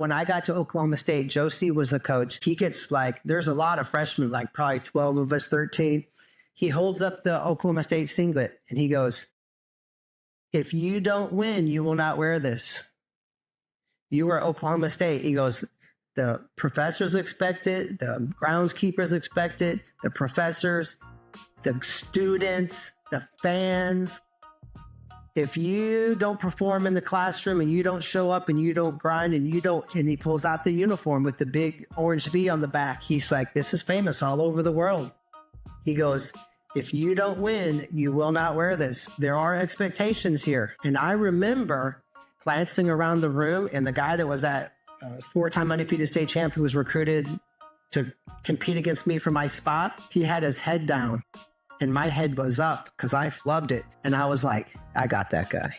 When I got to Oklahoma State, Josie was a coach. He gets like, there's a lot of freshmen, like probably 12 of us, 13. He holds up the Oklahoma State singlet and he goes, if you don't win, you will not wear this. You are Oklahoma State. He goes, the professors expect it, the groundskeepers expect it, the professors, the students, the fans. If you don't perform in the classroom and you don't show up and you don't grind and he pulls out the uniform with the big orange V on the back. He's like, this is famous all over the world. He goes, if you don't win, you will not wear this. There are expectations here. And I remember glancing around the room and the guy that was at four-time undefeated state champ who was recruited to compete against me for my spot, he had his head down. And my head was up because I loved it. And I was like, I got that guy.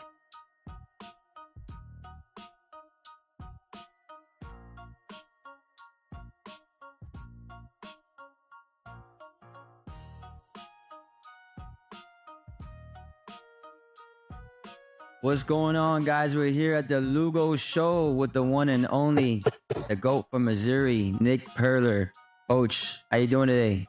What's going on, guys? We're here at the Lugo Show with the one and only, the GOAT from Missouri, Nick Purler. Coach, how you doing today?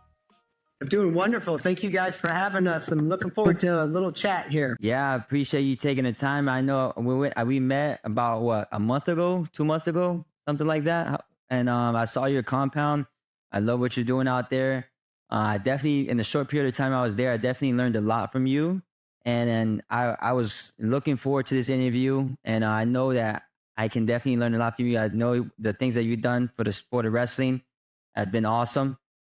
I'm doing wonderful. Thank you guys for having us. I'm looking forward to a little chat here. Yeah, I appreciate you taking the time. I know we met about, a month ago, 2 months ago, something like that. And I saw your compound. I love what you're doing out there. Definitely, in the short period of time I was there, I definitely learned a lot from you. And then I was looking forward to this interview. And I know that I can definitely learn a lot from you. I know the things that you've done for the sport of wrestling have been awesome.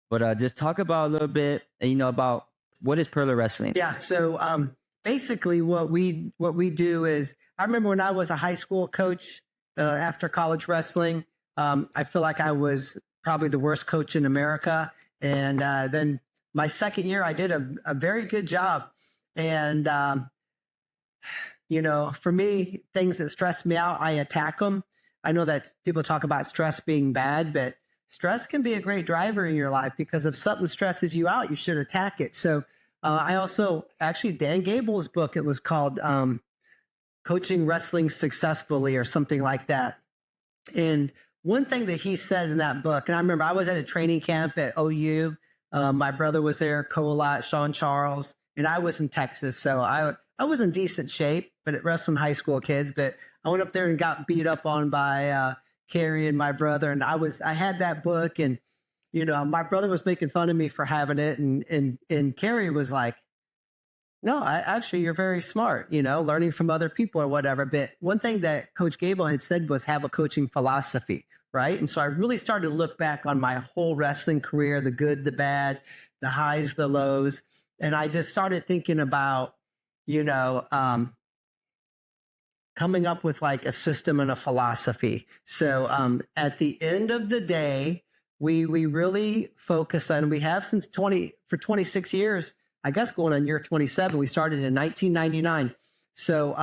But just talk about a little bit, about what is Purler Wrestling? Yeah. So basically what we do is, I remember when I was a high school coach after college wrestling, I feel like I was probably the worst coach in America. And then my second year, I did a very good job. And, for me, things that stress me out, I attack them. I know that people talk about stress being bad, but stress can be a great driver in your life because if something stresses you out, you should attack it. So I also, actually, Dan Gable's book, it was called Coaching Wrestling Successfully or something like that. And one thing that he said in that book, and I remember I was at a training camp at OU. My brother was there, Colat, Sean Charles, and I was in Texas. So I was in decent shape, but at wrestling high school kids. But I went up there and got beat up on by Carrie and my brother, and I had that book, and my brother was making fun of me for having it, and Carrie was like, no, actually you're very smart, learning from other people or whatever. But one thing that Coach Gable had said was have a coaching philosophy, right? And so I really started to look back on my whole wrestling career, the good, the bad, the highs, the lows, and I just started thinking about coming up with like a system and a philosophy. So at the end of the day, we really focus on, we have for 26 years, I guess going on year 27, we started in 1999. So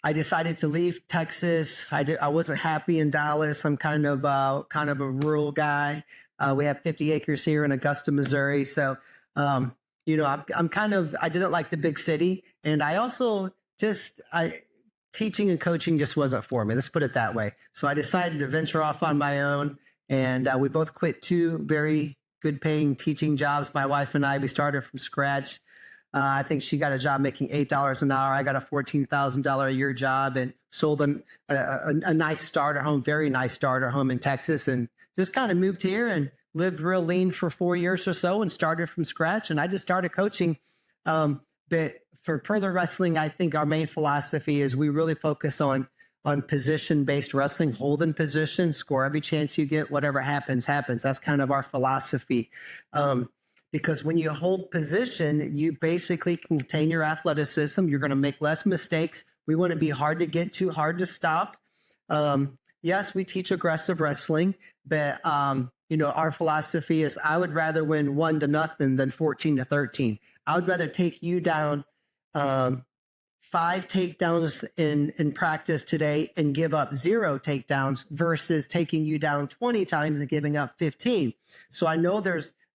I decided to leave Texas. I wasn't happy in Dallas. I'm kind of a rural guy. We have 50 acres here in Augusta, Missouri. So, I didn't like the big city. And I also teaching and coaching just wasn't for me. Let's put it that way. So I decided to venture off on my own, and we both quit two very good paying teaching jobs. My wife and we started from scratch. I think she got a job making $8 an hour. I got a $14,000 a year job and sold a nice starter home, very nice starter home in Texas, and just kind of moved here and lived real lean for 4 years or so and started from scratch. And I just started coaching. But for Purler Wrestling, I think our main philosophy is we really focus on position-based wrestling, holding position, score every chance you get, whatever happens, happens. That's kind of our philosophy. Because when you hold position, you basically contain your athleticism. You're going to make less mistakes. We want to be hard to get to, hard to stop. Yes, we teach aggressive wrestling, but our philosophy is I would rather win 1-0 than 14-13. I would rather take you down 5 takedowns in practice today and give up 0 takedowns versus taking you down 20 times and giving up 15. So I know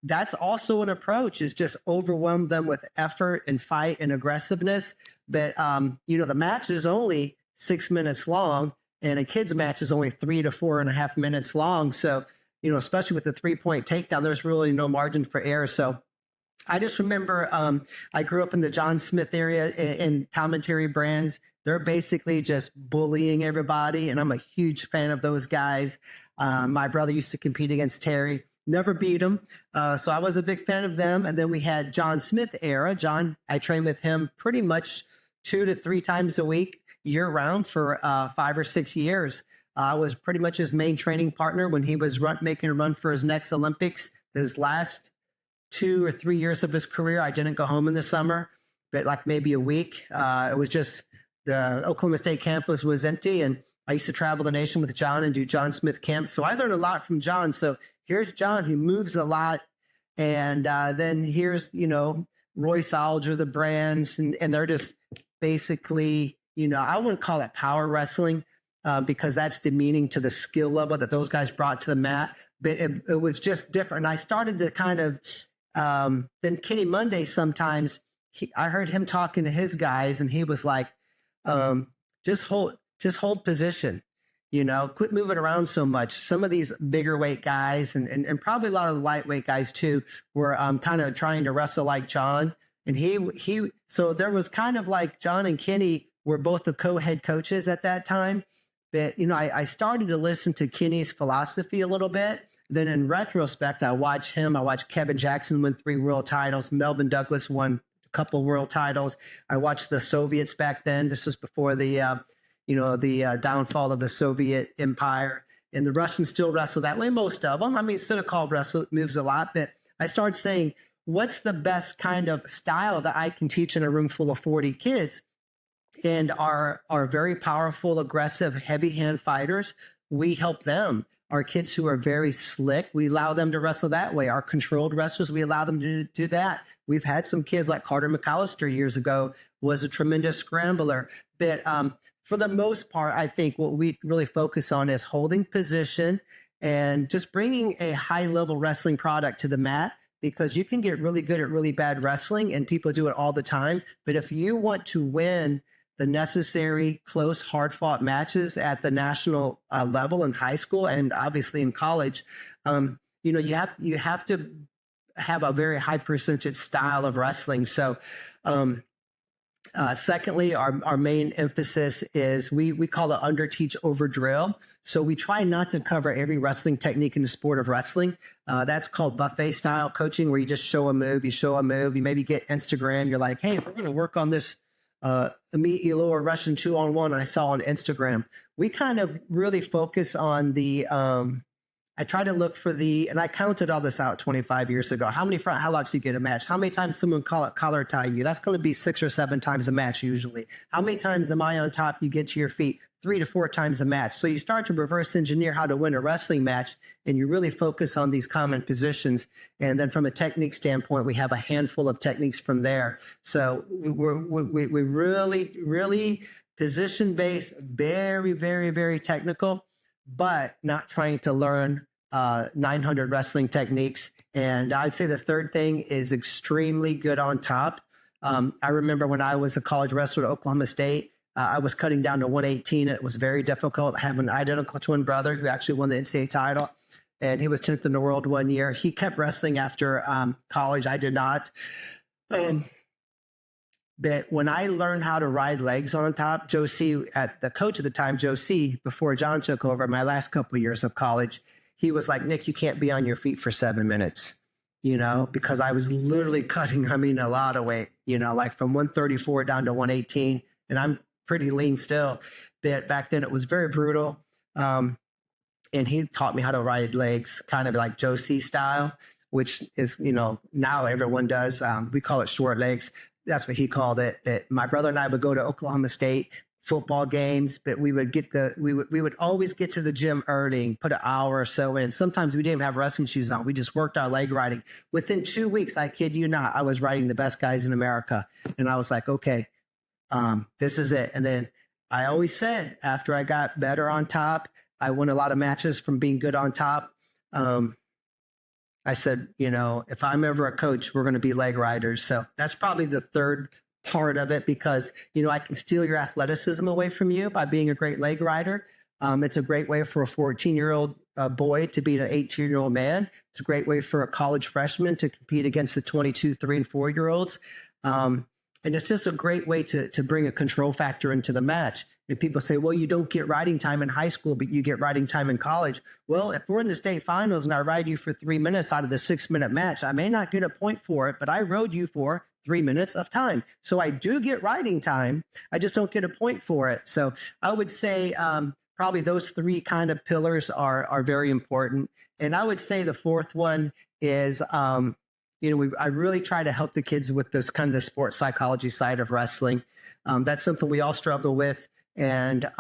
that's also an approach, is just overwhelm them with effort and fight and aggressiveness. But, the match is only 6 minutes long. and a kid's match is only 3 to 4.5 minutes long. So, especially with the 3-point takedown, there's really no margin for error. So I just remember I grew up in the John Smith area in commentary brands. They're basically just bullying everybody, and I'm a huge fan of those guys. My brother used to compete against Terry, never beat him. So I was a big fan of them. And then we had John Smith era. John, I trained with him pretty much 2 to 3 times a week, year round for 5 or 6 years. I was pretty much his main training partner when he was making a run for his next Olympics. His last 2 or 3 years of his career, I didn't go home in the summer, but like maybe a week. It was just the Oklahoma State campus was empty, and I used to travel the nation with John and do John Smith camps. So I learned a lot from John. So here's John, who moves a lot. And then here's, Royce Alger, the brands, and they're just basically, I wouldn't call it power wrestling because that's demeaning to the skill level that those guys brought to the mat. But it was just different. And I started to kind of, then Kenny Monday sometimes, I heard him talking to his guys, and he was like, just hold position, quit moving around so much. Some of these bigger weight guys and probably a lot of the lightweight guys too were kind of trying to wrestle like John. And so there was kind of like John and Kenny were both the co-head coaches at that time. But, I started to listen to Kenny's philosophy a little bit. Then in retrospect, I watched Kevin Jackson win 3 world titles. Melvin Douglas won a couple world titles. I watched the Soviets back then. This was before the downfall of the Soviet empire. And the Russians still wrestle that way, most of them. I mean, Sidakov wrestle moves a lot, but I started saying, what's the best kind of style that I can teach in a room full of 40 kids? And our very powerful, aggressive, heavy hand fighters, we help them. Our kids who are very slick, we allow them to wrestle that way. Our controlled wrestlers, we allow them to do that. We've had some kids like Carter McAllister years ago, was a tremendous scrambler. But for the most part, I think what we really focus on is holding position and just bringing a high-level wrestling product to the mat, because you can get really good at really bad wrestling, and people do it all the time. But if you want to win the necessary, close, hard-fought matches at the national level in high school and obviously in college, you have to have a very high percentage style of wrestling. So, secondly, our main emphasis is we call it under teach over drill. So we try not to cover every wrestling technique in the sport of wrestling. That's called buffet style coaching, where you just show a move, you maybe get Instagram. You're like, hey, we're going to work on this Amit Eloy Russian 2-on-1 I saw on Instagram. We kind of really focus on the, I try to look for and I counted all this out 25 years ago. How many front headlocks you get a match? How many times someone collar tie you? That's going to be 6 or 7 times a match usually. How many times am I on top? You get to your feet 3 to 4 times a match. So you start to reverse engineer how to win a wrestling match, and you really focus on these common positions. And then from a technique standpoint, we have a handful of techniques from there. So we really position-based, very, very, very technical, but not trying to learn 900 wrestling techniques. And I'd say the third thing is extremely good on top. I remember when I was a college wrestler at Oklahoma State, I was cutting down to 118. And it was very difficult. I have an identical twin brother who actually won the NCAA title, and he was 10th in the world one year. He kept wrestling after college. I did not. But when I learned how to ride legs on top, Joe C., at the coach at the time, Joe C., before John took over my last couple of years of college, he was like, Nick, you can't be on your feet for 7 minutes, because I was literally cutting, a lot of weight, like from 134 down to 118. And I'm pretty lean still. But back then it was very brutal. And he taught me how to ride legs, kind of like Joe C. style, which is, now everyone does. We call it short legs. That's what he called it. My brother and I would go to Oklahoma State football games, but we would always get to the gym early and put an hour or so in. Sometimes we didn't even have wrestling shoes on. We just worked our leg riding. Within 2 weeks, I kid you not, I was riding the best guys in America. And I was like, okay, this is it. And then I always said, after I got better on top, I won a lot of matches from being good on top. I said, if I'm ever a coach, we're going to be leg riders. So that's probably the third part of it, because, I can steal your athleticism away from you by being a great leg rider. It's a great way for a 14-year-old boy to beat an 18-year-old man. It's a great way for a college freshman to compete against the 22, 3, and 4-year-olds. And it's just a great way to bring a control factor into the match. And people say, well, you don't get riding time in high school, but you get riding time in college. Well, if we're in the state finals and I ride you for 3 minutes out of the 6-minute match, I may not get a point for it, but I rode you for 3 minutes of time. So I do get riding time. I just don't get a point for it. So I would say probably those three kind of pillars are very important. And I would say the fourth one is, I really try to help the kids with this kind of the sports psychology side of wrestling. That's something we all struggle with. And,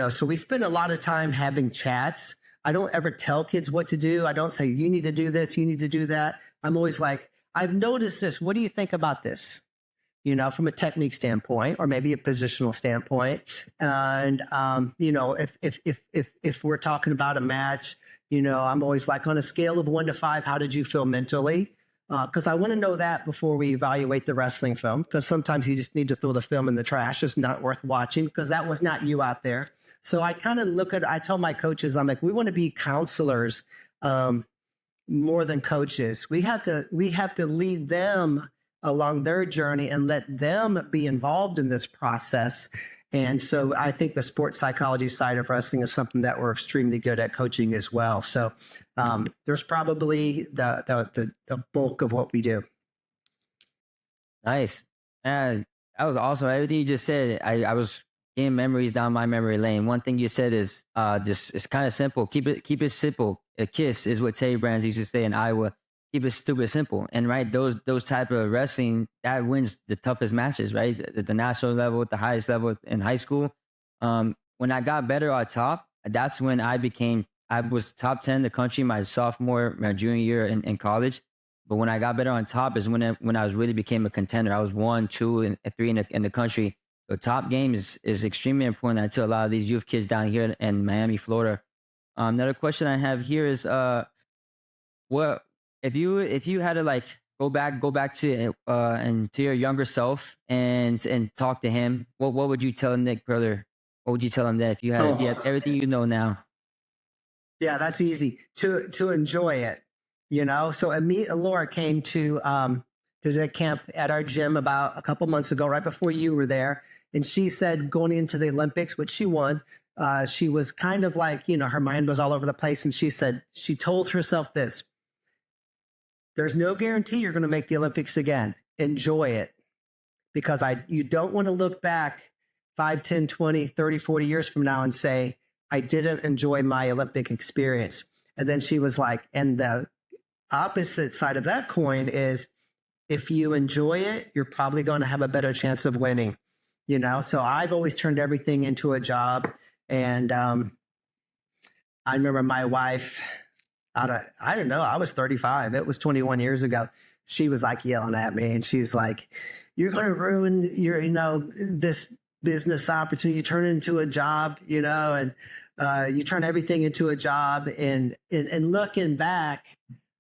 so we spend a lot of time having chats. I don't ever tell kids what to do. I don't say, you need to do this, you need to do that. I'm always like, I've noticed this. What do you think about this? From a technique standpoint, or maybe a positional standpoint. And, if we're talking about a match, I'm always like, on a scale of 1 to 5, how did you feel mentally? Because I want to know that before we evaluate the wrestling film, because sometimes you just need to throw the film in the trash. It's not worth watching because that was not you out there. So I kind of I tell my coaches, I'm like, we want to be counselors more than coaches. We have to lead them along their journey and let them be involved in this process. And so I think the sports psychology side of wrestling is something that we're extremely good at coaching as well. So there's probably the bulk of what we do. Nice. That was awesome. Everything you just said, I was getting memories down my memory lane. One thing you said is just it's kind of simple. Keep it simple. A kiss is what Teddy Brands used to say in Iowa. Keep it stupid simple. And right, those type of wrestling that wins the toughest matches, right? At the national level, at the highest level in high school. When I got better on top, that's when I was top 10 in the country my junior year in college. But when I got better on top is when I was really became a contender. I was 1, 2, and 3 in the country. The top game is extremely important to a lot of these youth kids down here in Miami, Florida. Another question I have here is, what if you had to go back to and to your younger self and talk to him, what would you tell Nick Purler? What would you tell him that if you had everything you know now? Yeah, that's easy to enjoy it. So Laura came to the camp at our gym about a couple months ago, right before you were there. And she said going into the Olympics, which she won, she was kind of like, her mind was all over the place. And she told herself this: there's no guarantee you're going to make the Olympics again. Enjoy it. Because you don't want to look back 5, 10, 20, 30, 40 years from now and say, I didn't enjoy my Olympic experience. And then she was like, and the opposite side of that coin is, if you enjoy it, you're probably going to have a better chance of winning. So I've always turned everything into a job. And I remember my wife, I don't know, I was 35. It was 21 years ago. She was like yelling at me, and she's like, you're going to ruin your, this business opportunity. You turn it into a job, and you turn everything into a job. And looking back,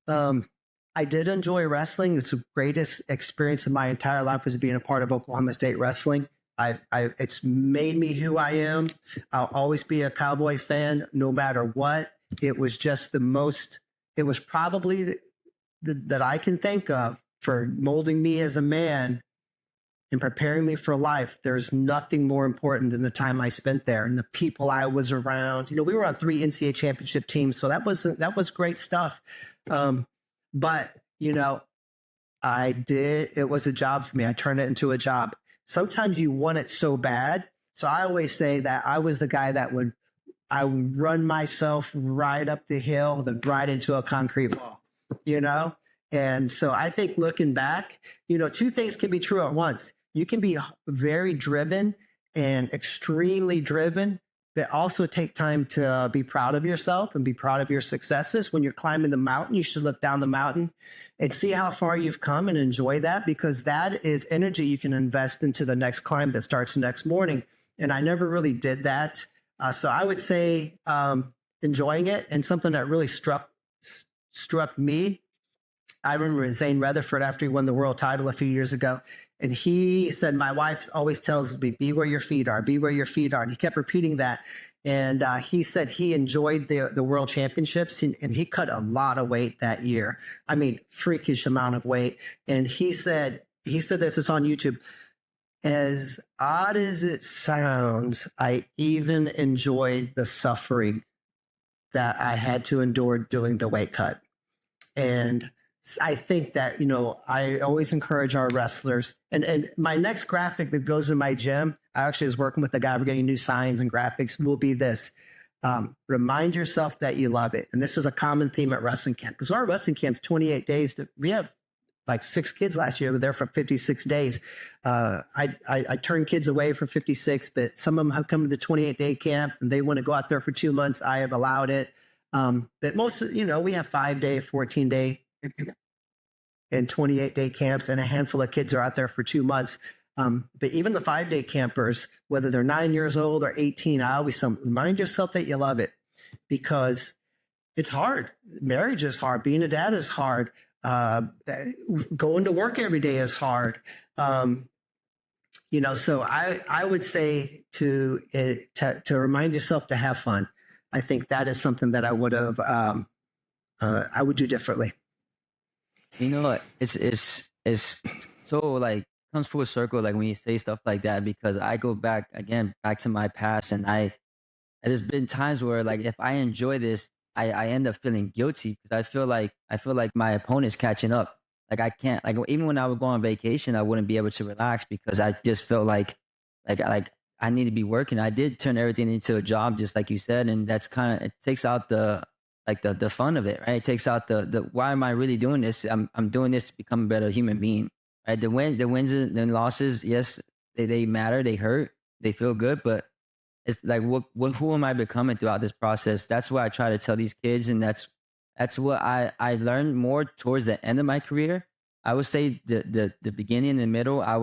I did enjoy wrestling. It's the greatest experience of my entire life was being a part of Oklahoma State wrestling. It's made me who I am. I'll always be a Cowboy fan, no matter what. It was just it was probably that I can think of for molding me as a man and preparing me for life. There's nothing more important than the time I spent there and the people I was around. We were on 3 NCAA championship teams, so that was great stuff. But it was a job for me. I turned it into a job. Sometimes you want it so bad. So I always say that I was the guy that I would run myself right up the hill, then right into a concrete wall, And so I think looking back, 2 things can be true at once. You can be very driven and extremely driven, but also take time to be proud of yourself and be proud of your successes. When you're climbing the mountain, you should look down the mountain and see how far you've come and enjoy that, because that is energy you can invest into the next climb that starts the next morning. And I never really did that. So I would say enjoying it. And something that really struck me, I remember Zane Rutherford after he won the world title a few years ago. And he said, my wife always tells me, be where your feet are, be where your feet are. And he kept repeating that. And he said he enjoyed the world championships, and he cut a lot of weight that year. I mean, freakish amount of weight. And he said this, it's on YouTube. As odd as it sounds, I even enjoyed the suffering that I had to endure doing the weight cut. And I think that, I always encourage our wrestlers. And my next graphic that goes in my gym, I actually was working with a guy, we're getting new signs and graphics, will be this. Remind yourself that you love it. And this is a common theme at wrestling camp, because our wrestling camp's 28 days. We have like 6 kids last year. We're there for 56 days. I turn kids away for 56, but some of them have come to the 28-day camp and they want to go out there for 2 months. I have allowed it. But most, we have 5-day, 14-day, and 28-day camps, and a handful of kids are out there for 2 months. But even the 5-day campers, whether they're 9 years old or 18, I always remind yourself that you love it, because it's hard. Marriage is hard. Being a dad is hard. Going to work every day is hard. So I would say to remind yourself to have fun. I think that is something that I would have, I would do differently. It's so like comes full circle, like when you say stuff like that, because I go back to my past, and there's been times where, like, if I enjoy this, I end up feeling guilty, because I feel like my opponent's catching up. Like, I can't, like, even when I would go on vacation, I wouldn't be able to relax, because I just felt like I need to be working. I did turn everything into a job, just like you said, and that's it takes out the fun of it, right? It takes out the why am I really doing this? I'm doing this to become a better human being, right? The wins and losses, yes, they matter, they hurt, they feel good, but it's like who am I becoming throughout this process? That's what I try to tell these kids, and that's what I learned more towards the end of my career. I would say the beginning and the middle, I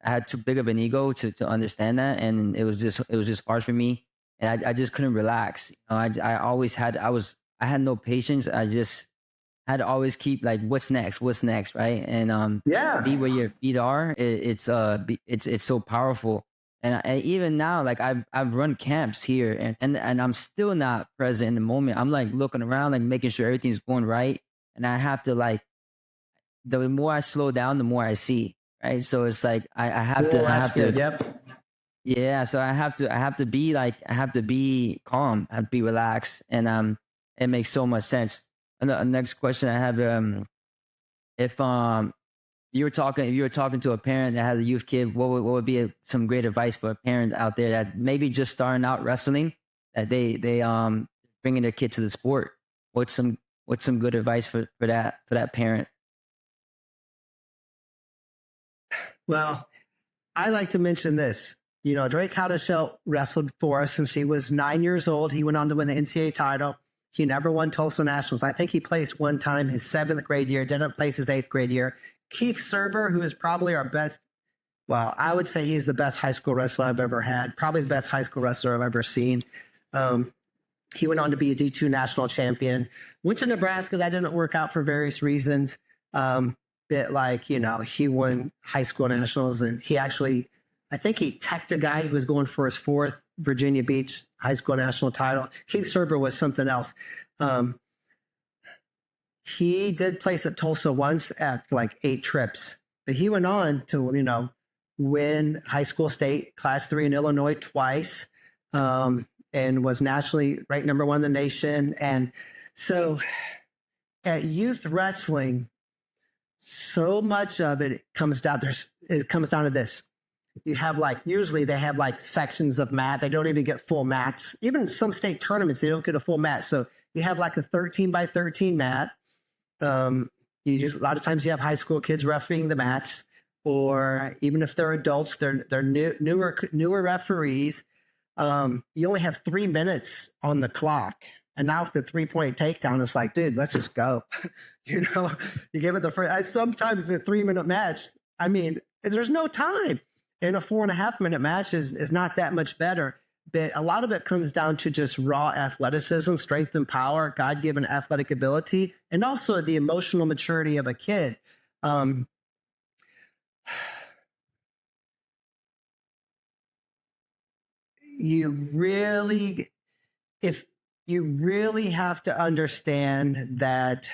had too big of an ego to understand that, and it was just hard for me, and I just couldn't relax. I always had I had no patience. I just had to always keep like, what's next, right? And be where your feet are. It's so powerful. And even now, like I've run camps here, and I'm still not present in the moment. I'm like looking around, like making sure everything's going right, and I have to, like, the more I slow down, the more I see. Right. So it's like I have to. Yep. Yeah. So I have to be calm. I have to be relaxed, and it makes so much sense. And the next question I have, if you were talking to a parent that has a youth kid, what would be some great advice for a parent out there that maybe just starting out wrestling, that they bringing their kid to the sport? What's some good advice for that parent? Well, I like to mention this. Drake Howdeshell wrestled for us since he was 9 years old. He went on to win the NCAA title. He never won Tulsa Nationals. I think he placed one time his 7th grade year, didn't place his 8th grade year. Keith Serber, who is probably our best, well, I would say he's the best high school wrestler I've ever had, probably the best high school wrestler I've ever seen. He went on to be a D2 national champion. Went to Nebraska. That didn't work out for various reasons. He won high school nationals, and I think he teched a guy who was going for his 4th Virginia Beach high school national title. Keith Serber was something else. He did place at Tulsa once at like 8 trips, but he went on to, win high school state class 3 in Illinois twice, and was nationally ranked number 1 in the nation. And so at youth wrestling, so much of it comes down to this. You have usually they have sections of mat. They don't even get full mats. Even some state tournaments, they don't get a full mat. So you have like a 13 by 13 mat. A lot of times you have high school kids refereeing the match, or even if they're adults, they're newer referees. You only have 3 minutes on the clock. And now with the 3-point takedown, it's like, dude, let's just go. You give it the first. Sometimes a 3-minute match, I mean, there's no time. And a 4.5-minute match is not that much better. But a lot of it comes down to just raw athleticism, strength and power, God-given athletic ability, and also the emotional maturity of a kid. You really, if you really have to understand that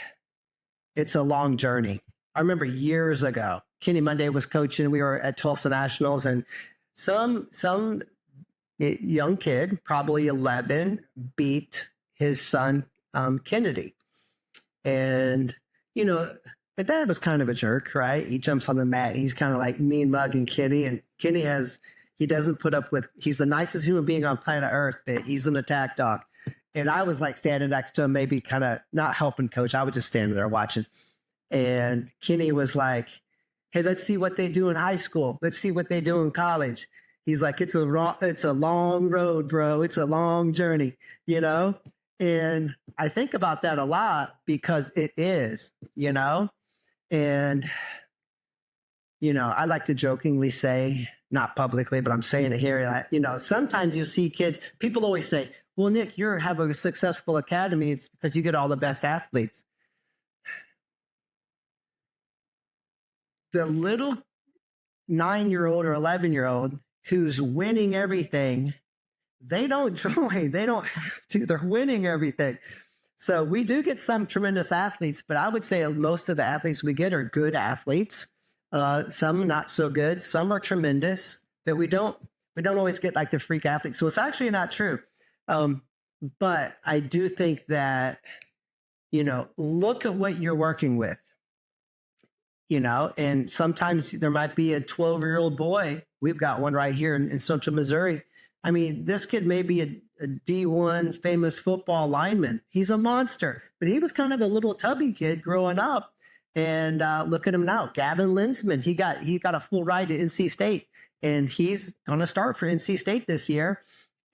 it's a long journey. I remember years ago, Kenny Monday was coaching. We were at Tulsa Nationals, and some young kid, probably 11, beat his son Kennedy, and you know. The dad was kind of a jerk, right? He jumps on the mat. He's kind of like mean mugging Kenny, and Kenny he doesn't put up with. He's the nicest human being on planet Earth, but he's an attack dog. And I was like standing next to him, maybe kind of not helping coach. I was just standing there watching. And Kenny was like, "Hey, let's see what they do in high school. Let's see what they do in college." He's like, it's a long road, bro. It's a long journey, you know? And I think about that a lot because it is, you know? And, I like to jokingly say, not publicly, but I'm saying it here, that, sometimes you see kids, people always say, well, Nick, you have a successful academy. It's because you get all the best athletes. The little 9-year-old or 11-year-old who's winning everything, they don't join. They don't have to. They're winning everything. So we do get some tremendous athletes, but I would say most of the athletes we get are good athletes. Some not so good. Some are tremendous, but we don't always get like the freak athletes. So it's actually not true. But I do think that, look at what you're working with. And sometimes there might be a 12-year-old boy. We've got one right here in Central Missouri. I mean, this kid may be a D1 famous football lineman. He's a monster, but he was kind of a little tubby kid growing up. And look at him now, Gavin Linsman. He got a full ride to NC State, and he's going to start for NC State this year.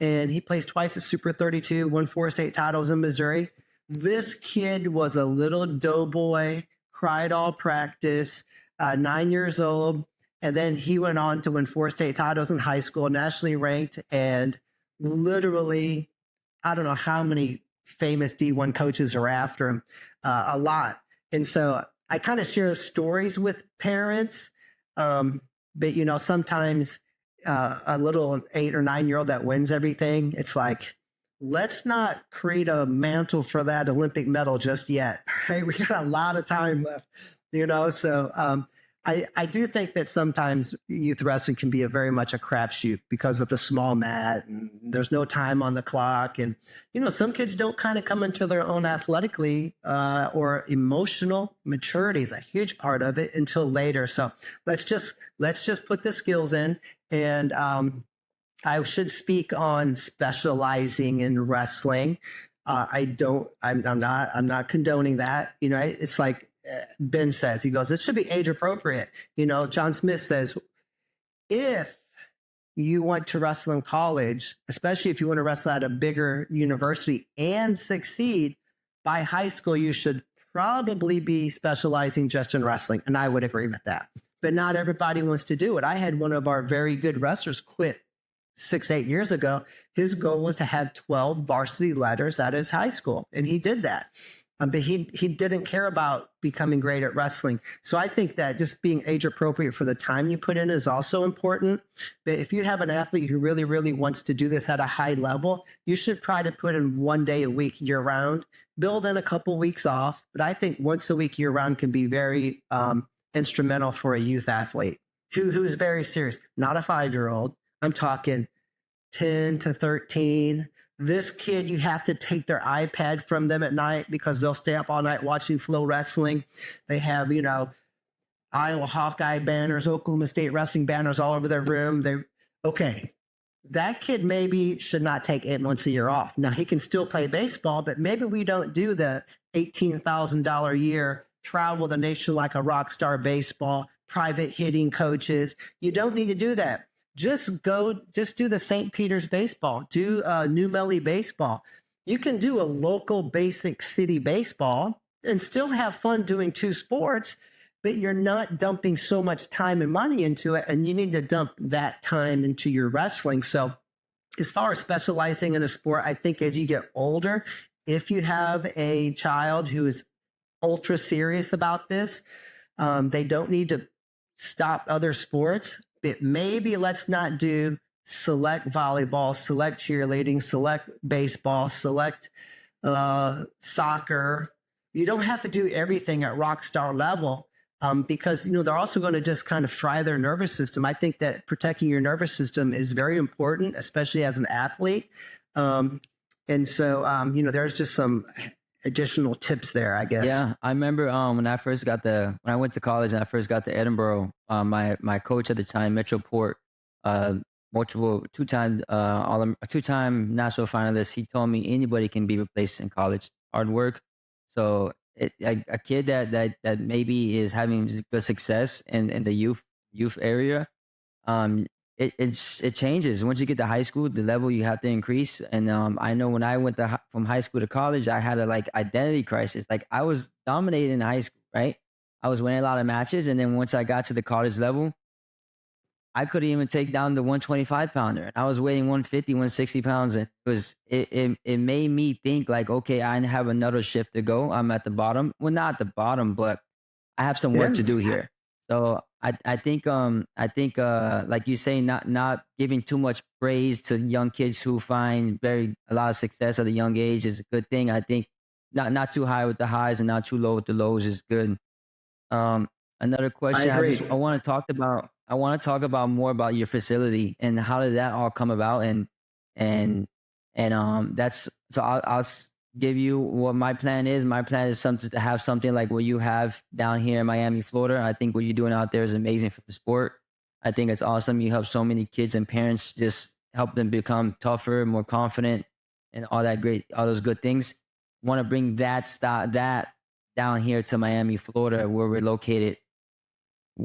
And he plays twice at Super 32, won 4 state titles in Missouri. This kid was a little doughboy, cried all practice, 9 years old. And then he went on to win 4 state titles in high school, nationally ranked, and literally, I don't know how many famous D1 coaches are after him, a lot. And so I kind of share stories with parents, but sometimes a little 8 or 9-year-old that wins everything, it's like, let's not create a mantle for that Olympic medal just yet. Right? We got a lot of time left, so I do think that sometimes youth wrestling can be very much a crapshoot because of the small mat and there's no time on the clock. And, some kids don't kind of come into their own athletically or emotional maturity is a huge part of it until later. So let's just put the skills in. And I should speak on specializing in wrestling. I'm not condoning that. It's like, Ben says, he goes, it should be age appropriate. John Smith says, if you want to wrestle in college, especially if you want to wrestle at a bigger university and succeed, by high school, you should probably be specializing just in wrestling. And I would agree with that. But not everybody wants to do it. I had one of our very good wrestlers quit 6-8 years ago. His goal was to have 12 varsity letters at his high school. And he did that. But he didn't care about becoming great at wrestling. So I think that just being age appropriate for the time you put in is also important. But if you have an athlete who really, really wants to do this at a high level, you should try to put in 1 day a week year round, build in a couple weeks off. But I think once a week year round can be very instrumental for a youth athlete who is very serious, not a 5-year-old. I'm talking 10 to 13. This kid, you have to take their iPad from them at night because they'll stay up all night watching Flow Wrestling. They have, Iowa Hawkeye banners, Oklahoma State wrestling banners all over their room. That kid maybe should not take 8 months a year off. Now, he can still play baseball, but maybe we don't do the $18,000 a year, travel the nation like a rock star baseball, private hitting coaches. You don't need to do that. Just do the St. Peter's baseball, do New Melly baseball. You can do a local basic city baseball and still have fun doing 2 sports, but you're not dumping so much time and money into it. And you need to dump that time into your wrestling. So as far as specializing in a sport, I think as you get older, if you have a child who is ultra serious about this, they don't need to stop other sports, but maybe let's not do select volleyball, select cheerleading, select baseball, select soccer. You don't have to do everything at rock star level, because they're also going to just kind of fry their nervous system. I think that protecting your nervous system is very important, especially as an athlete. And so there's just some additional tips there, I guess. Yeah, I remember when I went to college and I first got to Edinburgh. My coach at the time, Mitchell Port, multiple two-time two-time national finalist. He told me anybody can be replaced in college. Hard work. So a kid that maybe is having good success in the youth area, it changes once you get to high school. The level you have to increase, and I know when I went from high school to college, I had a identity crisis. Like I was dominating in high school, right? I was winning a lot of matches, and then once I got to the college level, I couldn't even take down the 125 pounder. I was weighing 150, 160 pounds. And it made me think like, okay, I have another shift to go. I'm at the bottom. Well, not at the bottom, but I have some work to do here. So I think like you say, not giving too much praise to young kids who find a lot of success at a young age is a good thing. I think not too high with the highs and not too low with the lows is good. Another question I want to talk about more about your facility and how did that all come about, and that's so I'll give you what my plan is. My plan is to have something like what you have down here in Miami, Florida. I think what you're doing out there is amazing for the sport. I think it's awesome. You help so many kids and parents, just help them become tougher, more confident, and all those good things. Want to bring that down here to Miami, Florida, where we're located.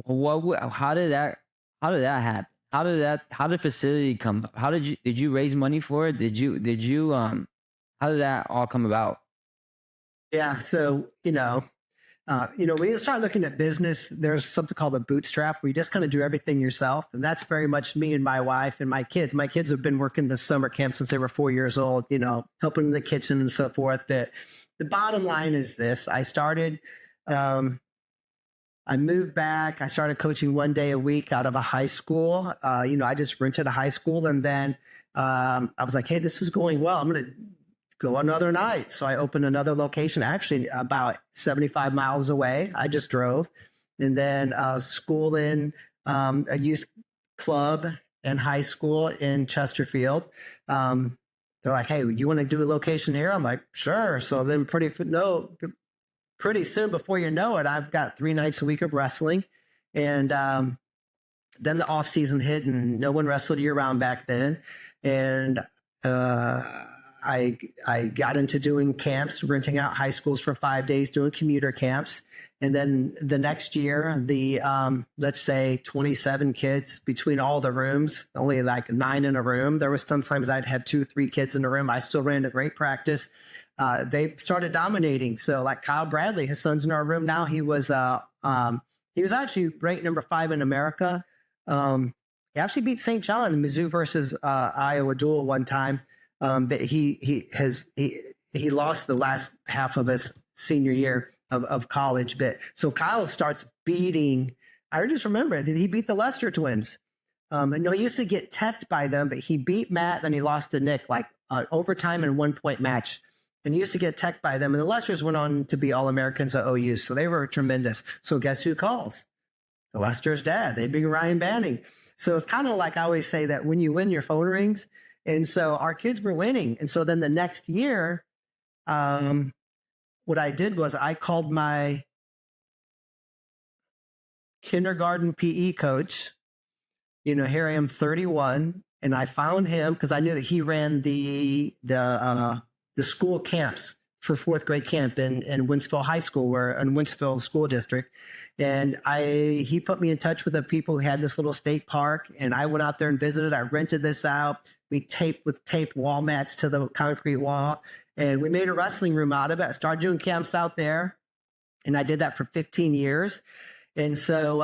How did that happen? How did the facility come? Did you raise money for it? How did that all come about? Yeah. So, when you start looking at business, there's something called a bootstrap where you just kind of do everything yourself. And that's very much me and my wife and my kids. My kids have been working the summer camp since they were 4 years old, helping in the kitchen and so forth. But the bottom line is this. I moved back. I started coaching 1 day a week out of a high school. I just rented a high school. And then I was like, hey, this is going well. I'm going to go another night. So I opened another location, actually about 75 miles away. I just drove. And then school in a youth club and high school in Chesterfield. They're like, hey, you want to do a location here? I'm like, sure. So then pretty soon, before you know it, I've got 3 nights a week of wrestling. And then the off season hit and no one wrestled year round back then. And I got into doing camps, renting out high schools for 5 days, doing commuter camps. And then the next year, let's say 27 kids between all the rooms, only like 9 in a room. There was sometimes I'd have 2, 3 kids in a room. I still ran a great practice. They started dominating. So like Kyle Bradley, his son's in our room now. He was actually ranked number 5 in America. He actually beat St. John in Mizzou versus Iowa duel one time. But he lost the last half of his senior year of college. But so Kyle starts beating. I just remember that he beat the Lester twins. And he used to get teched by them, but he beat Matt, then he lost to Nick, like overtime in 1-point match. And he used to get teched by them. And the Lesters went on to be All-Americans at OU. So they were tremendous. So guess who calls? The Lester's dad. They beat Ryan Banning. So it's kind of like I always say that when you win, your phone rings. And so our kids were winning. And so then the next year, what I did was I called my kindergarten PE coach. Here I am, 31, and I found him because I knew that he ran the school camps for 4th grade camp in Winsville High School, in Winsville School District. And he put me in touch with the people who had this little state park, and I went out there and visited. I rented this out. We taped wall mats to the concrete wall, and we made a wrestling room out of it. I started doing camps out there, and I did that for 15 years. And so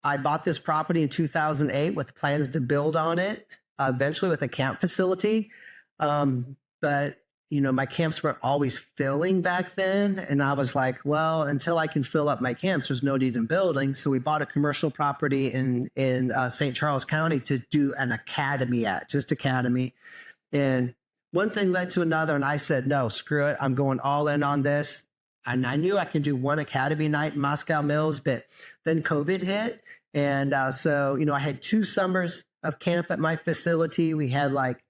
I bought this property in 2008 with plans to build on it eventually with a camp facility. But my camps weren't always filling back then. And I was like, well, until I can fill up my camps, there's no need in building. So we bought a commercial property in St. Charles County to do an academy just academy. And one thing led to another. And I said, no, screw it. I'm going all in on this. And I knew I could do one academy night in Moscow Mills, but then COVID hit. And so, I had 2 summers of camp at my facility. We had like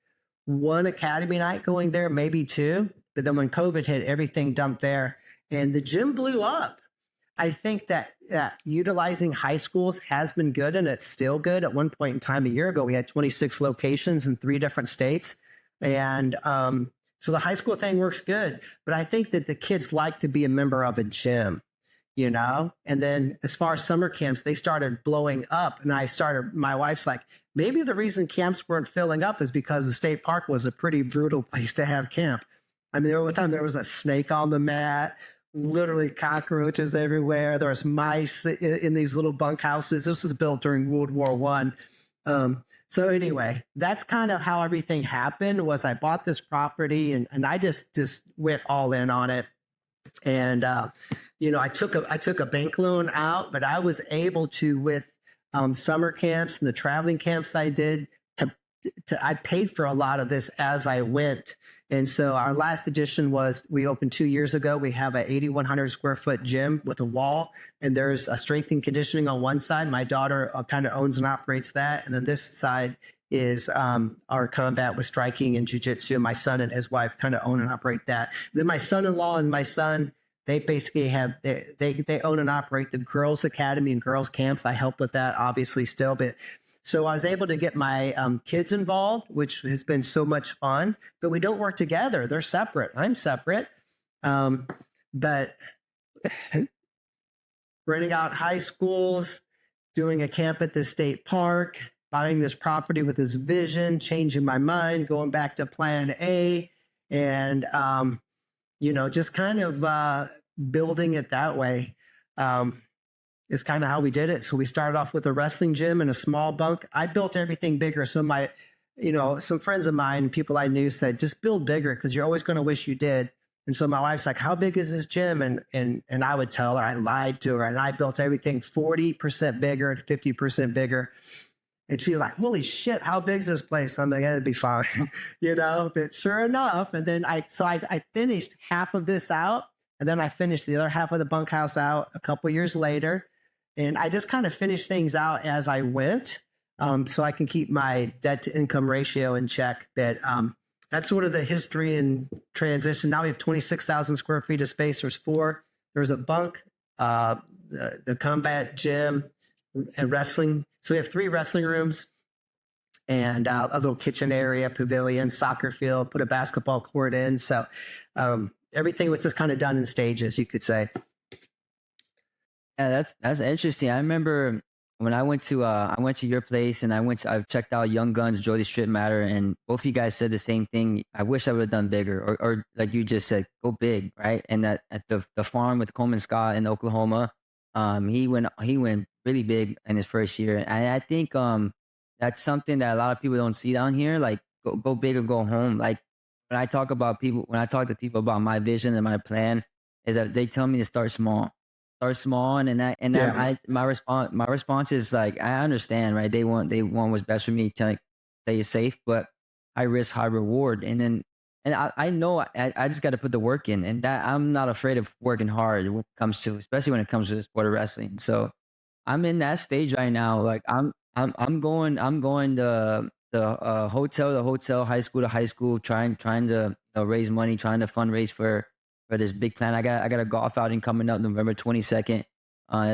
one academy night going there, maybe 2. But then when COVID hit, everything dumped there and the gym blew up. I think that utilizing high schools has been good, and it's still good. At one point in time a year ago, we had 26 locations in 3 different states. And so the high school thing works good. But I think that the kids like to be a member of a gym, and then as far as summer camps, they started blowing up. And my wife's like, maybe the reason camps weren't filling up is because the state park was a pretty brutal place to have camp. I mean, one time there was a snake on the mat, literally cockroaches everywhere. There was mice in these little bunkhouses. This was built during World War I. So anyway, that's kind of how everything happened. Was I bought this property and I just went all in on it. And, I took a bank loan out, but I was able to, with summer camps and the traveling camps I did, I paid for a lot of this as I went. And so our last edition we opened 2 years ago. We have a 8,100 square foot gym with a wall, and there's a strength and conditioning on one side. My daughter kind of owns and operates that. And then this side is our combat with striking and jiu-jitsu. My son and his wife kind of own and operate that. And then my son-in-law and my son, they basically they own and operate the girls academy and girls camps. I help with that obviously still, but so I was able to get my kids involved, which has been so much fun, but we don't work together. They're separate. I'm separate. But renting out high schools, doing a camp at the state park, buying this property with this vision, changing my mind, going back to plan A, and, just kind of building it that way. Is kind of how we did it. So we started off with a wrestling gym and a small bunk. I built everything bigger. So some friends of mine, people I knew said, just build bigger because you're always going to wish you did. And so my wife's like, how big is this gym? And I would tell her, I lied to her, and I built everything 40% bigger and 50% bigger. And she was like, holy shit, how big is this place? I'm like, it'd be fine, but sure enough. And then I finished half of this out, and then I finished the other half of the bunkhouse out a couple years later. And I just kind of finished things out as I went, so I can keep my debt to income ratio in check. But that's sort of the history and transition. Now we have 26,000 square feet of space. There's 4. There's a bunk, the combat gym, and wrestling. So we have 3 wrestling rooms and a little kitchen area, pavilion, soccer field, put a basketball court in. So everything was just kind of done in stages, you could say. Yeah, that's interesting. I remember when I went to your place and I checked out Young Guns, Jody Strip Matter, and both of you guys said the same thing. I wish I would have done bigger, or like you just said, go big, right? And that at the farm with Coleman Scott in Oklahoma, he went really big in his first year, and I think that's something that a lot of people don't see down here. Like go big or go home. Like when I talk to people about my vision and my plan, is that they tell me to start small. My response is like, I understand, right? They want what's best for me to play it safe, but high risk, high reward. And I know I just got to put the work in, and that I'm not afraid of working hard especially when it comes to the sport of wrestling. So I'm in that stage right now. Like I'm going the hotel to hotel, high school to high school, trying to raise money, trying to fundraise for this big plan. I got a golf outing coming up November 22nd.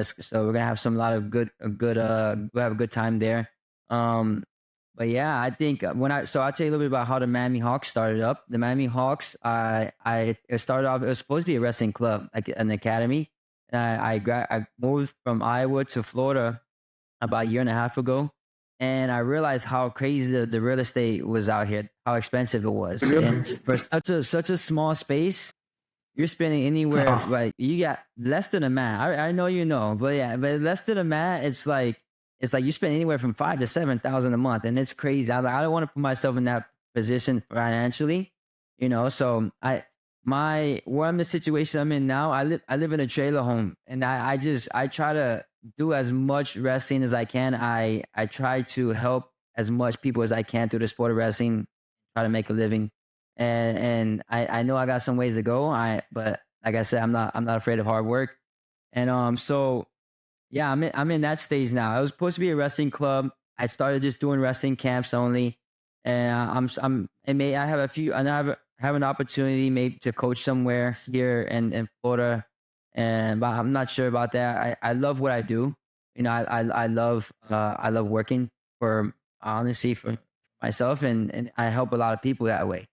So we're gonna have we'll have a good time there. But yeah, I think I'll tell you a little bit about how the Miami Hawks started up. The Miami Hawks, it started off, it was supposed to be a wrestling club, like an academy. And I moved from Iowa to Florida about a year and a half ago. And I realized how crazy the real estate was out here, how expensive it was. And for such a small space, you're spending anywhere, like you got less than a mat. I know but less than a mat, it's like you spend anywhere from $5,000 to $7,000 a month, and it's crazy. I don't want to put myself in that position financially, So where I'm the situation I'm in now, I live in a trailer home, and I try to do as much wrestling as I can. I try to help as much people as I can through the sport of wrestling, try to make a living. And I know I got some ways to go. But like I said, I'm not afraid of hard work. And so yeah, I'm in that stage now. I was supposed to be a wrestling club. I started just doing wrestling camps only, and I have a few, and have an opportunity maybe to coach somewhere here in Florida, and but I'm not sure about that. I love what I do. I love working for, honestly, for myself, and I help a lot of people that way,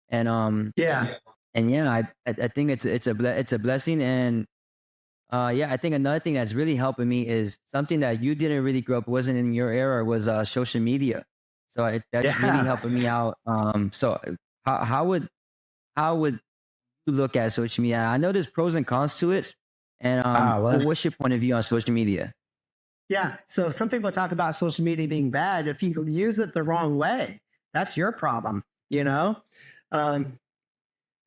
and Yeah. and yeah, I think it's a blessing. And yeah, I think another thing that's really helping me is something that you didn't really grow up, wasn't in your era, was social media. So that's really Yeah. helping me out. So how how would how would you look at social media? I know there's pros and cons to it, and Well, what's your point of view on social media? yeah. So some people talk about social media being bad. If you use it the wrong way, that's your problem. Um,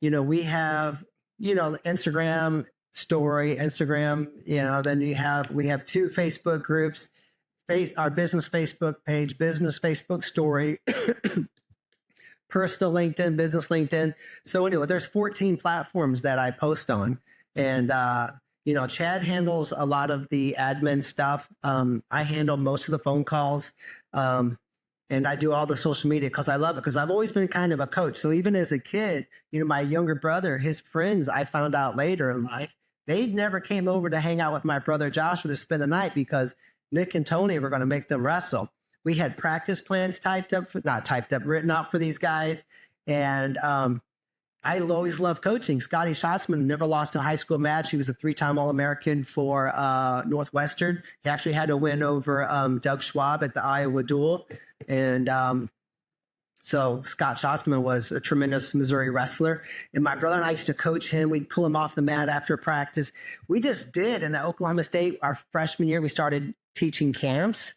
we have, Instagram story, Instagram, then we have two Facebook groups, our business Facebook page, business Facebook story, personal LinkedIn, business LinkedIn. So anyway, there's 14 platforms that I post on. And, Chad handles a lot of the admin stuff. I handle most of the phone calls. And I do all the social media because I love it, because I've always been kind of a coach. So even as a kid, my younger brother, his friends, I found out later in life, they never came over to hang out with my brother Joshua to spend the night because Nick and Tony were going to make them wrestle. We had practice plans written out for these guys. And I always loved coaching. Scotty Schatzman never lost a high school match. He was a 3-time All-American for Northwestern. He actually had a win over Doug Schwab at the Iowa Duel. And so Scott Schatzman was a tremendous Missouri wrestler. And my brother and I used to coach him. We'd pull him off the mat after practice. We just did. And at Oklahoma State, our freshman year, we started teaching camps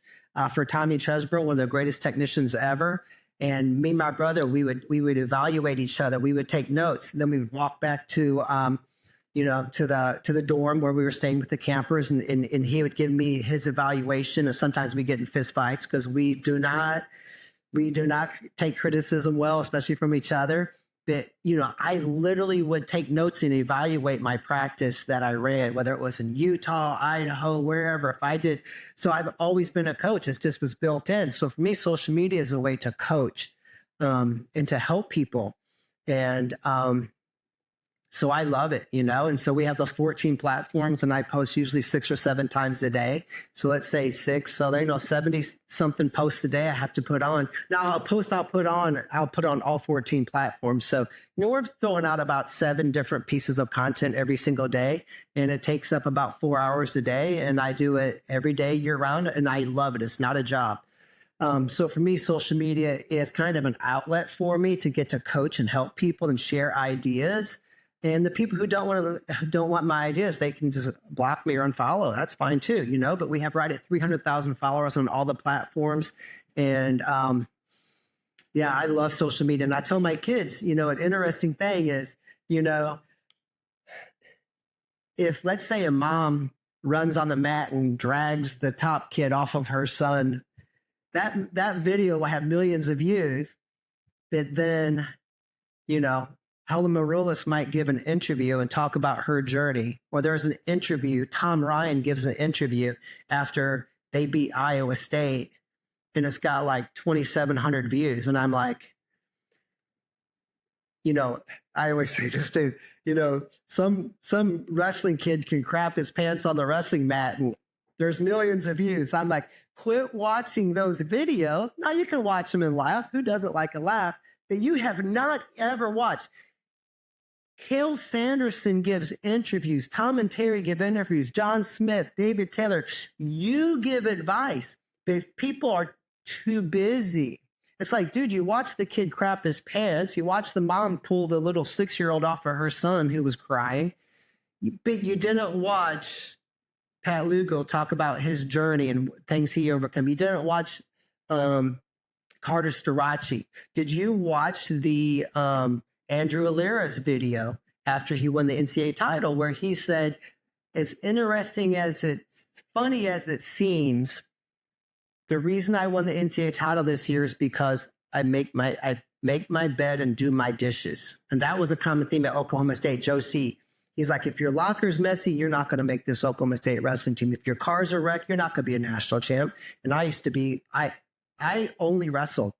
for Tommy Chesbrough, one of the greatest technicians ever. And me and my brother, we would evaluate each other. We would take notes. Then we would walk back to to the dorm where we were staying with the campers, and he would give me his evaluation. And sometimes we get in fist fights because we do not take criticism well, especially from each other. But I literally would take notes and evaluate my practice that I ran, whether it was in Utah, Idaho, wherever. If I did, so I've always been a coach. It just was built in. So for me, social media is a way to coach and to help people, and so I love it, and so we have those 14 platforms, and I post usually 6 or 7 times a day. So let's say 6. So 70 something posts a day I have to put on. Now I'll put on all 14 platforms. So, we're throwing out about 7 different pieces of content every single day, and it takes up about 4 hours a day. And I do it every day year round, and I love it. It's not a job. So for me, social media is kind of an outlet for me to get to coach and help people and share ideas. And the people who don't want my ideas, they can just block me or unfollow. That's fine too, But we have right at 300,000 followers on all the platforms, and yeah, I love social media. And I tell my kids, an interesting thing is, if let's say a mom runs on the mat and drags the top kid off of her son, that video will have millions of views. But then, Helen Maroulis might give an interview and talk about her journey. Or there's an interview, Tom Ryan gives an interview after they beat Iowa State, and it's got like 2,700 views. And I'm like, I always say this too, some wrestling kid can crap his pants on the wrestling mat and there's millions of views. I'm like, quit watching those videos. Now you can watch them and laugh. Who doesn't like a laugh? But you have not ever watched. Cale Sanderson gives interviews. Tom and Terry give interviews. John Smith, David Taylor. You give advice, but people are too busy. It's like, dude, you watch the kid crap his pants. You watch the mom pull the little 6-year-old off of her son who was crying. But you didn't watch Pat Lugo talk about his journey and things he overcome. You didn't watch Carter Starachi. Did you watch the Andrew Alira's video after he won the NCAA title, where he said, as interesting as it's funny as it seems, the reason I won the NCAA title this year is because I make my bed and do my dishes. And that was a common theme at Oklahoma State. Joe C. He's like, if your locker's messy, you're not going to make this Oklahoma State wrestling team. If your cars are wrecked, you're not going to be a national champ. And I used to be, I only wrestled.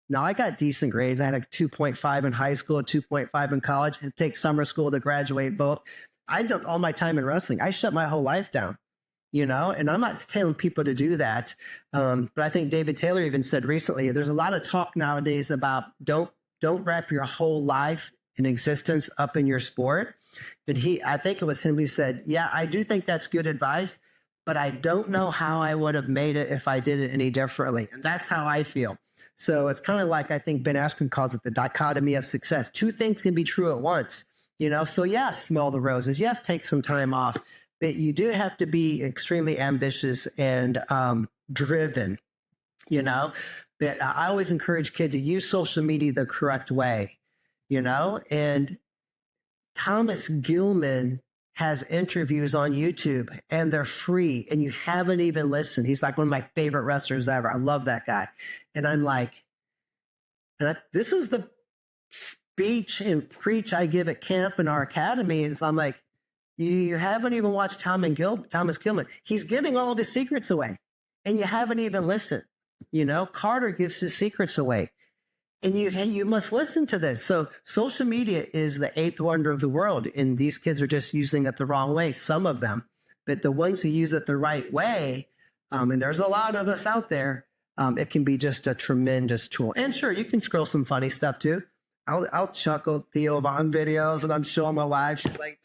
Now I got decent grades. I had a 2.5 in high school, a 2.5 in college. It takes summer school to graduate both. I dumped all my time in wrestling. I shut my whole life down, and I'm not telling people to do that. But I think David Taylor even said recently, there's a lot of talk nowadays about don't wrap your whole life and existence up in your sport. But I think it was him who said, yeah, I do think that's good advice, but I don't know how I would have made it if I did it any differently. And that's how I feel. So it's kind of like, I think Ben Askren calls it the dichotomy of success. Two things can be true at once, So yes, smell the roses. Yes, take some time off, but you do have to be extremely ambitious and driven, But I always encourage kids to use social media the correct way, and Thomas Gilman has interviews on YouTube and they're free and you haven't even listened. He's like one of my favorite wrestlers ever. I love that guy. And I'm like, this is the speech and preach I give at camp in our academy is I'm like, you haven't even watched Thomas Gilman. He's giving all of his secrets away and you haven't even listened. Carter gives his secrets away. And you must listen to this. So social media is the eighth wonder of the world. And these kids are just using it the wrong way, some of them. But the ones who use it the right way, and there's a lot of us out there, it can be just a tremendous tool. And sure, you can scroll some funny stuff too. I'll chuckle Theo Von videos and I'm showing my wife. She's like,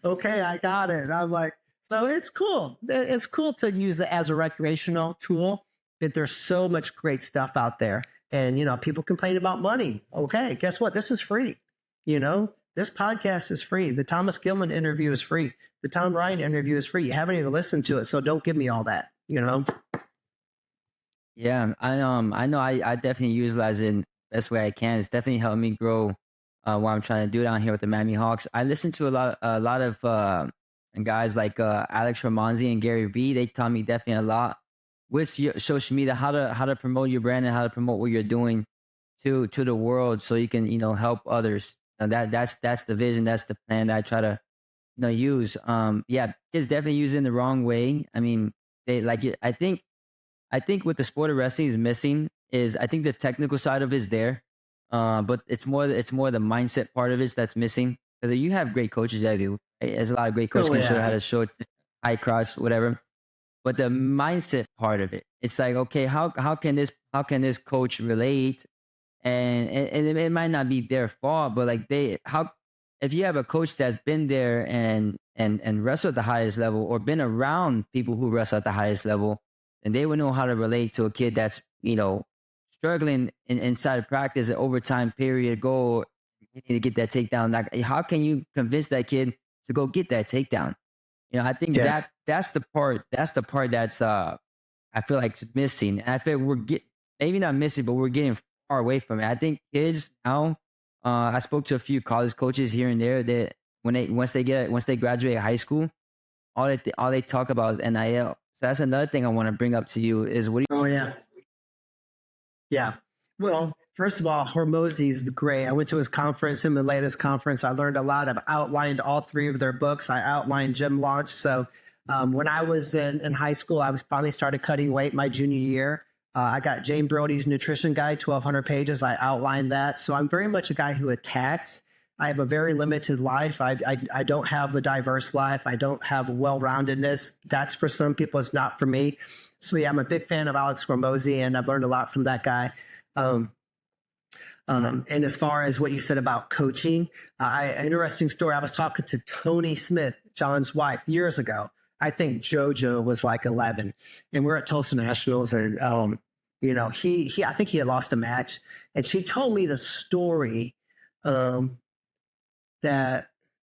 okay, I got it. And I'm like, so it's cool. It's cool to use it as a recreational tool, but there's so much great stuff out there. And, people complain about money. Okay, guess what? This is free. This podcast is free. The Thomas Gilman interview is free. The Tom Ryan interview is free. You haven't even listened to it. So don't give me all that, Yeah, I know I definitely utilize it in the best way I can. It's definitely helped me grow what I'm trying to do down here with the Miami Hawks. I listen to a lot of guys like Alex Ramonzi and Gary Vee. They taught me definitely a lot with your social media, how to promote your brand and how to promote what you're doing to the world, so you can help others. That's the vision, that's the plan that I try to use. Yeah, kids definitely use it in the wrong way. I mean, they like it. I think what the sport of wrestling is missing is, I think the technical side of it is there, but it's more the mindset part of it that's missing. Because you have great coaches, there's a lot of great coaches can show how to show high cross, whatever. But the mindset part of it, it's like, okay, how can this coach relate? And it might not be their fault, but like if you have a coach that's been there and wrestled at the highest level, or been around people who wrestle at the highest level, then they would know how to relate to a kid that's struggling inside of practice, an overtime period goal, you need to get that takedown. Like, how can you convince that kid to go get that takedown? I think that's the part that's I feel like it's missing. And I feel maybe not missing, but we're getting far away from it. I think kids now, I spoke to a few college coaches here and there that once they graduate high school, all they talk about is NIL. So that's another thing I want to bring up to you is what do you? Oh yeah. Yeah. Well, first of all, Hormozy's great. I went to his conference, him and latest conference. I learned a lot. I've outlined all three of their books. I outlined Gym Launch. So when I was in high school, I was finally started cutting weight my junior year. I got Jane Brody's nutrition guide, 1,200 pages. I outlined that. So I'm very much a guy who attacks. I have a very limited life. I don't have a diverse life. I don't have well-roundedness. That's for some people. It's not for me. So yeah, I'm a big fan of Alex Hormozy, and I've learned a lot from that guy. And as far as what you said about coaching, interesting story. I was talking to Tony Smith, John's wife, years ago. I think JoJo was like 11, and we're at Tulsa Nationals, and I think he had lost a match, and she told me the story that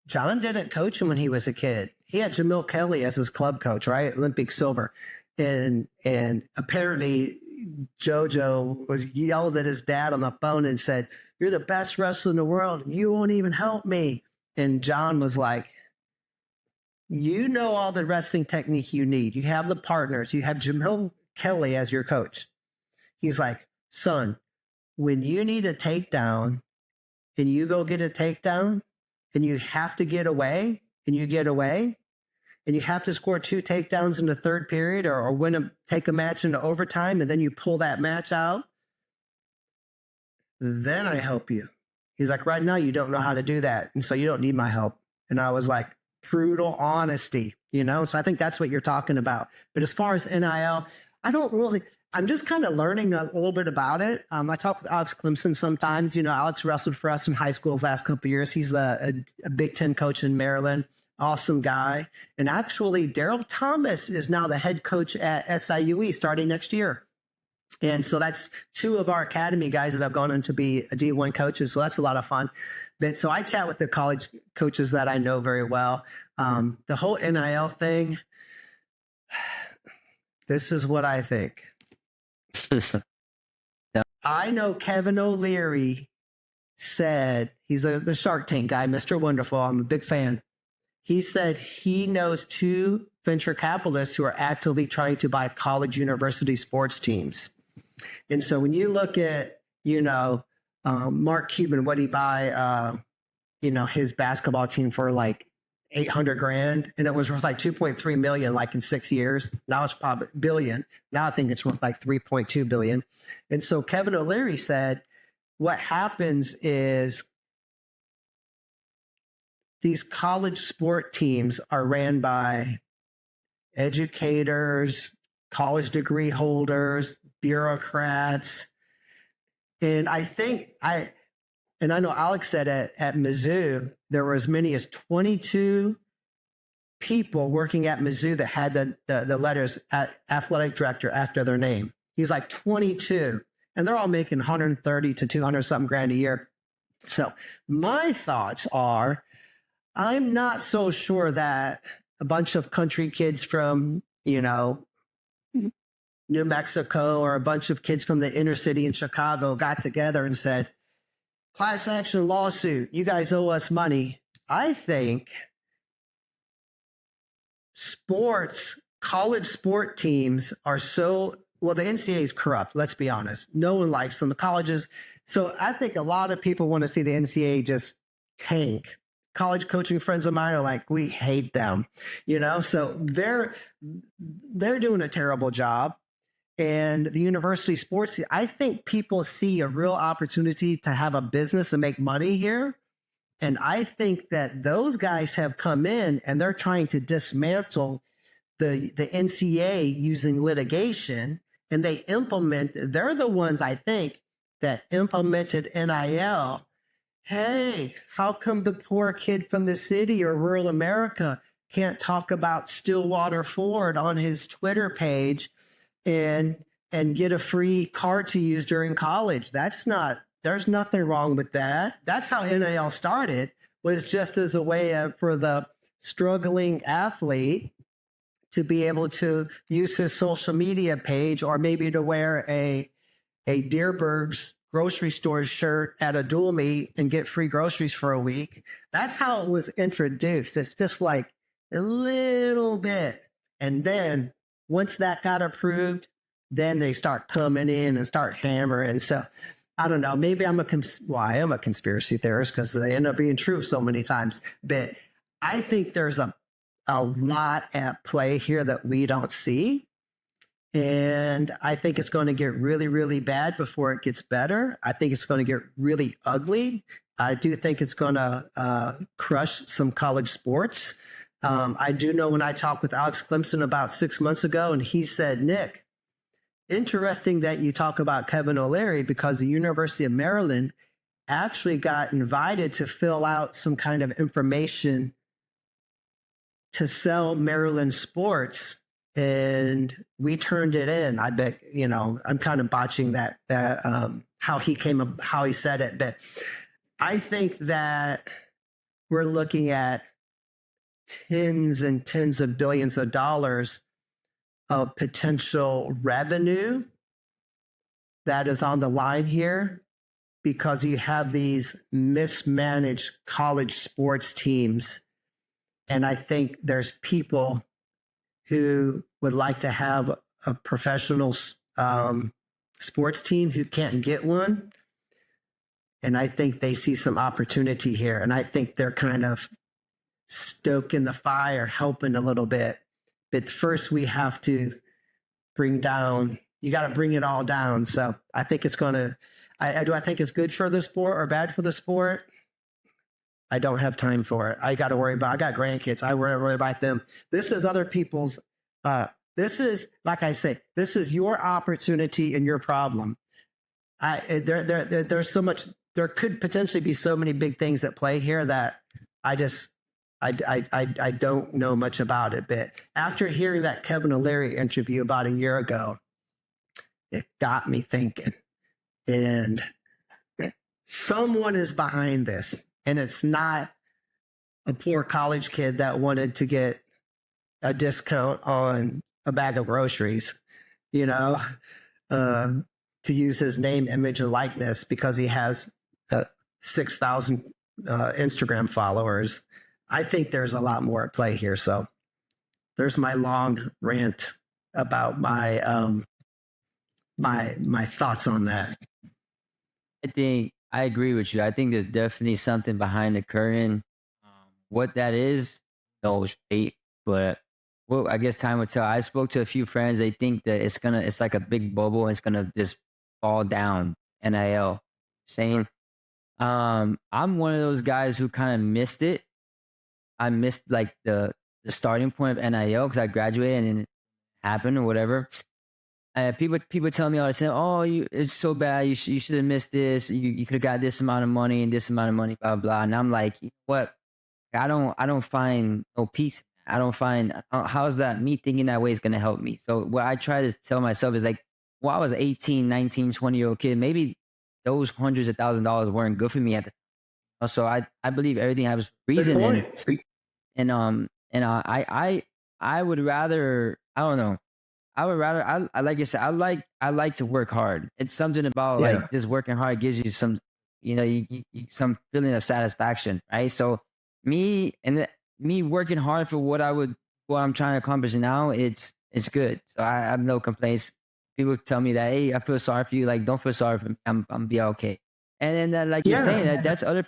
John didn't coach him when he was a kid. He had Jamil Kelly as his club coach, right? Olympic silver, and apparently JoJo was yelled at his dad on the phone and said, You're the best wrestler in the world. You won't even help me. And John was like, you know all the wrestling technique you need. You have the partners. You have Jamil Kelly as your coach. He's like, son, when you need a takedown and you go get a takedown and you have to get away and you get away and you have to score 2 takedowns in the third period or take a match into overtime and then you pull that match out, then I help you. He's like, right now you don't know how to do that. And so you don't need my help. And I was like, brutal honesty, you know? So I think that's what you're talking about. But as far as NIL, I'm just kind of learning a little bit about it. I talk with Alex Clemson sometimes. You know, Alex wrestled for us in high school his last couple of years. He's a Big Ten coach in Maryland. Awesome guy. And actually, Daryl Thomas is now the head coach at SIUE starting next year. And so that's 2 of our academy guys that have gone on to be D1 coaches. So that's a lot of fun. But so I chat with the college coaches that I know very well. The whole NIL thing, this is what I think. I know Kevin O'Leary said, he's the Shark Tank guy, Mr. Wonderful. I'm a big fan. He said he knows 2 venture capitalists who are actively trying to buy college university sports teams. And so when you look at, Mark Cuban, what he buy, his basketball team for like $800,000, and it was worth like 2.3 million, like in 6 years. Now it's probably billion. Now I think it's worth like 3.2 billion. And so Kevin O'Leary said, what happens is these college sport teams are ran by educators, college degree holders, bureaucrats. And I know Alex said at Mizzou, there were as many as 22 people working at Mizzou that had the letters athletic director after their name. He's like 22, and they're all making 130 to 200 something grand a year. So my thoughts are, I'm not so sure that a bunch of country kids from, New Mexico or a bunch of kids from the inner city in Chicago got together and said, class action lawsuit, you guys owe us money. I think college sport teams are the NCAA is corrupt. Let's be honest. No one likes them. The colleges. So I think a lot of people want to see the NCAA just tank. College coaching friends of mine are like, we hate them, so they're doing a terrible job. And the university sports, I think people see a real opportunity to have a business and make money here. And I think that those guys have come in and they're trying to dismantle the NCAA using litigation. And they're the ones, I think, that implemented NIL. Hey, how come the poor kid from the city or rural America can't talk about Stillwater Ford on his Twitter page and get a free car to use during college? There's nothing wrong with that. That's how NIL started, was just as a way for the struggling athlete to be able to use his social media page, or maybe to wear a Deerberg's grocery store shirt at a dual meet and get free groceries for a week. That's how it was introduced. It's just like a little bit. And then once that got approved, then they start coming in and start hammering. So I don't know, maybe I am a conspiracy theorist because they end up being true so many times. But I think there's a lot at play here that we don't see. And I think it's going to get really, really bad before it gets better. I think it's going to get really ugly. I do think it's going to crush some college sports. I do know when I talked with Alex Clemson about 6 months ago, and he said, Nick, interesting that you talk about Kevin O'Leary, because the University of Maryland actually got invited to fill out some kind of information to sell Maryland sports. And we turned it in. I bet, I'm kind of botching that how he said it. But I think that we're looking at tens and tens of billions of dollars of potential revenue that is on the line here. because you have these mismanaged college sports teams. And I think there's people who would like to have a professional sports team who can't get one. And I think they see some opportunity here. And I think they're kind of stoking the fire, helping a little bit. But first, we have to bring down, you got to bring it all down. So I think it's going to, I think it's good for the sport or bad for the sport? I don't have time for it. I got to worry about, I got grandkids. I worry about them. This is other people's, this is, like I say, this is your opportunity and your problem. There's so much, there could potentially be so many big things at play here that I don't know much about it. But after hearing that Kevin O'Leary interview about a year ago, it got me thinking. And someone is behind this. And it's not a poor college kid that wanted to get a discount on a bag of groceries, you know, to use his name, image, and likeness because he has 6,000 Instagram followers. I think there's a lot more at play here. So there's my long rant about my my thoughts on that. I think I agree with you. I think there's definitely something behind the curtain. What that is, no straight, but well, I guess time will tell. I spoke to a few friends. They think that it's like a big bubble. And it's gonna just fall down. NIL saying, I'm one of those guys who kind of missed it. I missed like the starting point of NIL because I graduated and it happened or whatever. People tell me all the time, "Oh, it's so bad. You should have missed this. You could have got this amount of money and this amount of money, blah blah." And I'm like, you know what? I don't find no peace. I don't find how's that me thinking that way is going to help me. So what I try to tell myself is like, well, I was 18, 19, 20-year-old kid. Maybe those hundreds of $1,000s weren't good for me at the time. So I believe everything has reason. And I would rather, I don't know. I would rather, I like you said, I like to work hard. It's something about like just working hard gives you some, you know, you some feeling of satisfaction, right? So me working hard for what I'm trying to accomplish now, it's good. So I have no complaints. People tell me that, hey, I feel sorry for you. Like, don't feel sorry for me. I'm be okay. And then that, like you're saying, that's other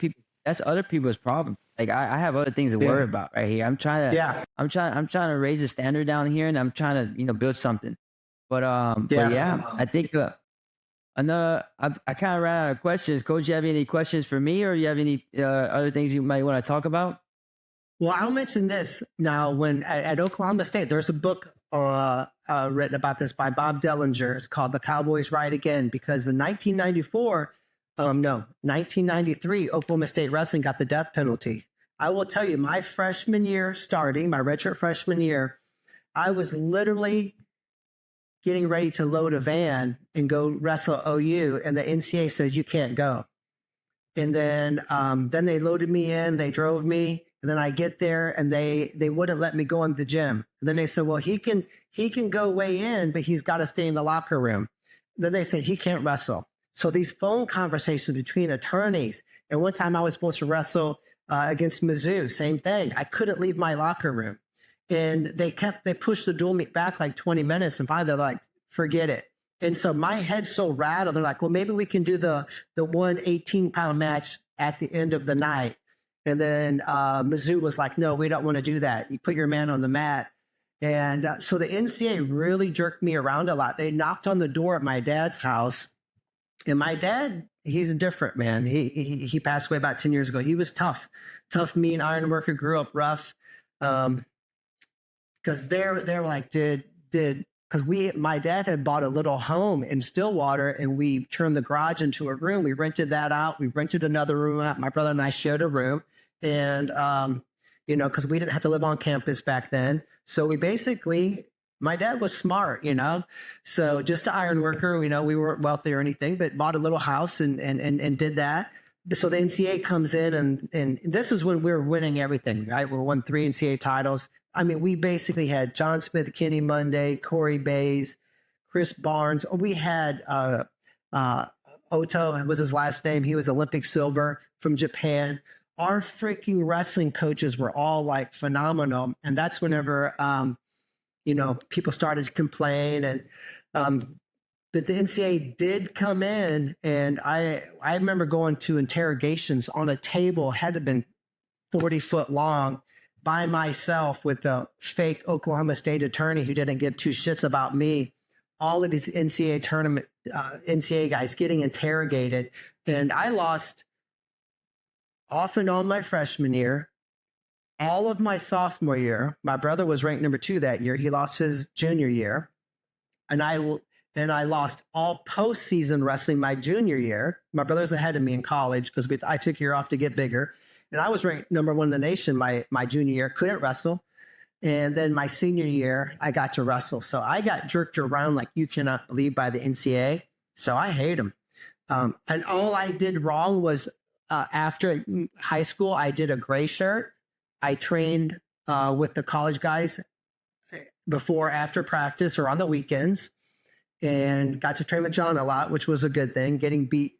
people's problem. Like I have other things to worry about right here. I'm trying to raise the standard down here, and I'm trying to, you know, build something. But I think I kind of ran out of questions. Coach, you have any questions for me, or you have any other things you might want to talk about? Well, I'll mention this now. When at Oklahoma State, there's a book written about this by Bob Dellinger. It's called "The Cowboys Ride Again," because in 1993, Oklahoma State wrestling got the death penalty. I will tell you, my freshman year starting, my redshirt freshman year, I was literally getting ready to load a van and go wrestle OU, and the NCAA says you can't go. And then they loaded me in, they drove me, and then I get there, and they wouldn't let me go in the gym. And then they said, well, he can go weigh in, but he's got to stay in the locker room. And then they said he can't wrestle. So these phone conversations between attorneys, and one time I was supposed to wrestle against Mizzou, same thing. I couldn't leave my locker room. And they pushed the dual meet back like 20 minutes, and finally they're like, forget it. And so my head's so rattled. They're like, well, maybe we can do the 118-pound match at the end of the night. And then Mizzou was like, no, we don't want to do that. You put your man on the mat. And so the NCAA really jerked me around a lot. They knocked on the door at my dad's house. And my dad, he's a different man. He passed away about 10 years ago. He was tough, mean iron worker, grew up rough. Because they're like, because my dad had bought a little home in Stillwater, and we turned the garage into a room. We rented that out. We rented another room out. My brother and I shared a room. And, you know, because we didn't have to live on campus back then. So we basically, my dad was smart, you know, so just an iron worker, you know, we weren't wealthy or anything, but bought a little house and did that. So the NCAA comes in, and this is when we were winning everything, right? We won 3 NCAA titles. I mean, we basically had John Smith, Kenny Monday, Corey Bays, Chris Barnes. We had Oto was his last name. He was Olympic silver from Japan. Our freaking wrestling coaches were all like phenomenal. And that's whenever, people started to complain. And, but the NCAA did come in, and I remember going to interrogations on a table, had to have been 40-foot long, by myself with the fake Oklahoma State attorney who didn't give two shits about me. All of these NCAA guys getting interrogated. And I lost off and on my freshman year, all of my sophomore year. My brother was ranked number 2 that year. He lost his junior year. And I lost all postseason wrestling my junior year. My brother's ahead of me in college because I took a year off to get bigger. And I was ranked number 1 in the nation my junior year, couldn't wrestle. And then my senior year, I got to wrestle. So I got jerked around like you cannot believe by the NCAA. So I hate them. And all I did wrong was after high school, I did a gray shirt. I trained with the college guys before, after practice, or on the weekends, and got to train with John a lot, which was a good thing, getting beat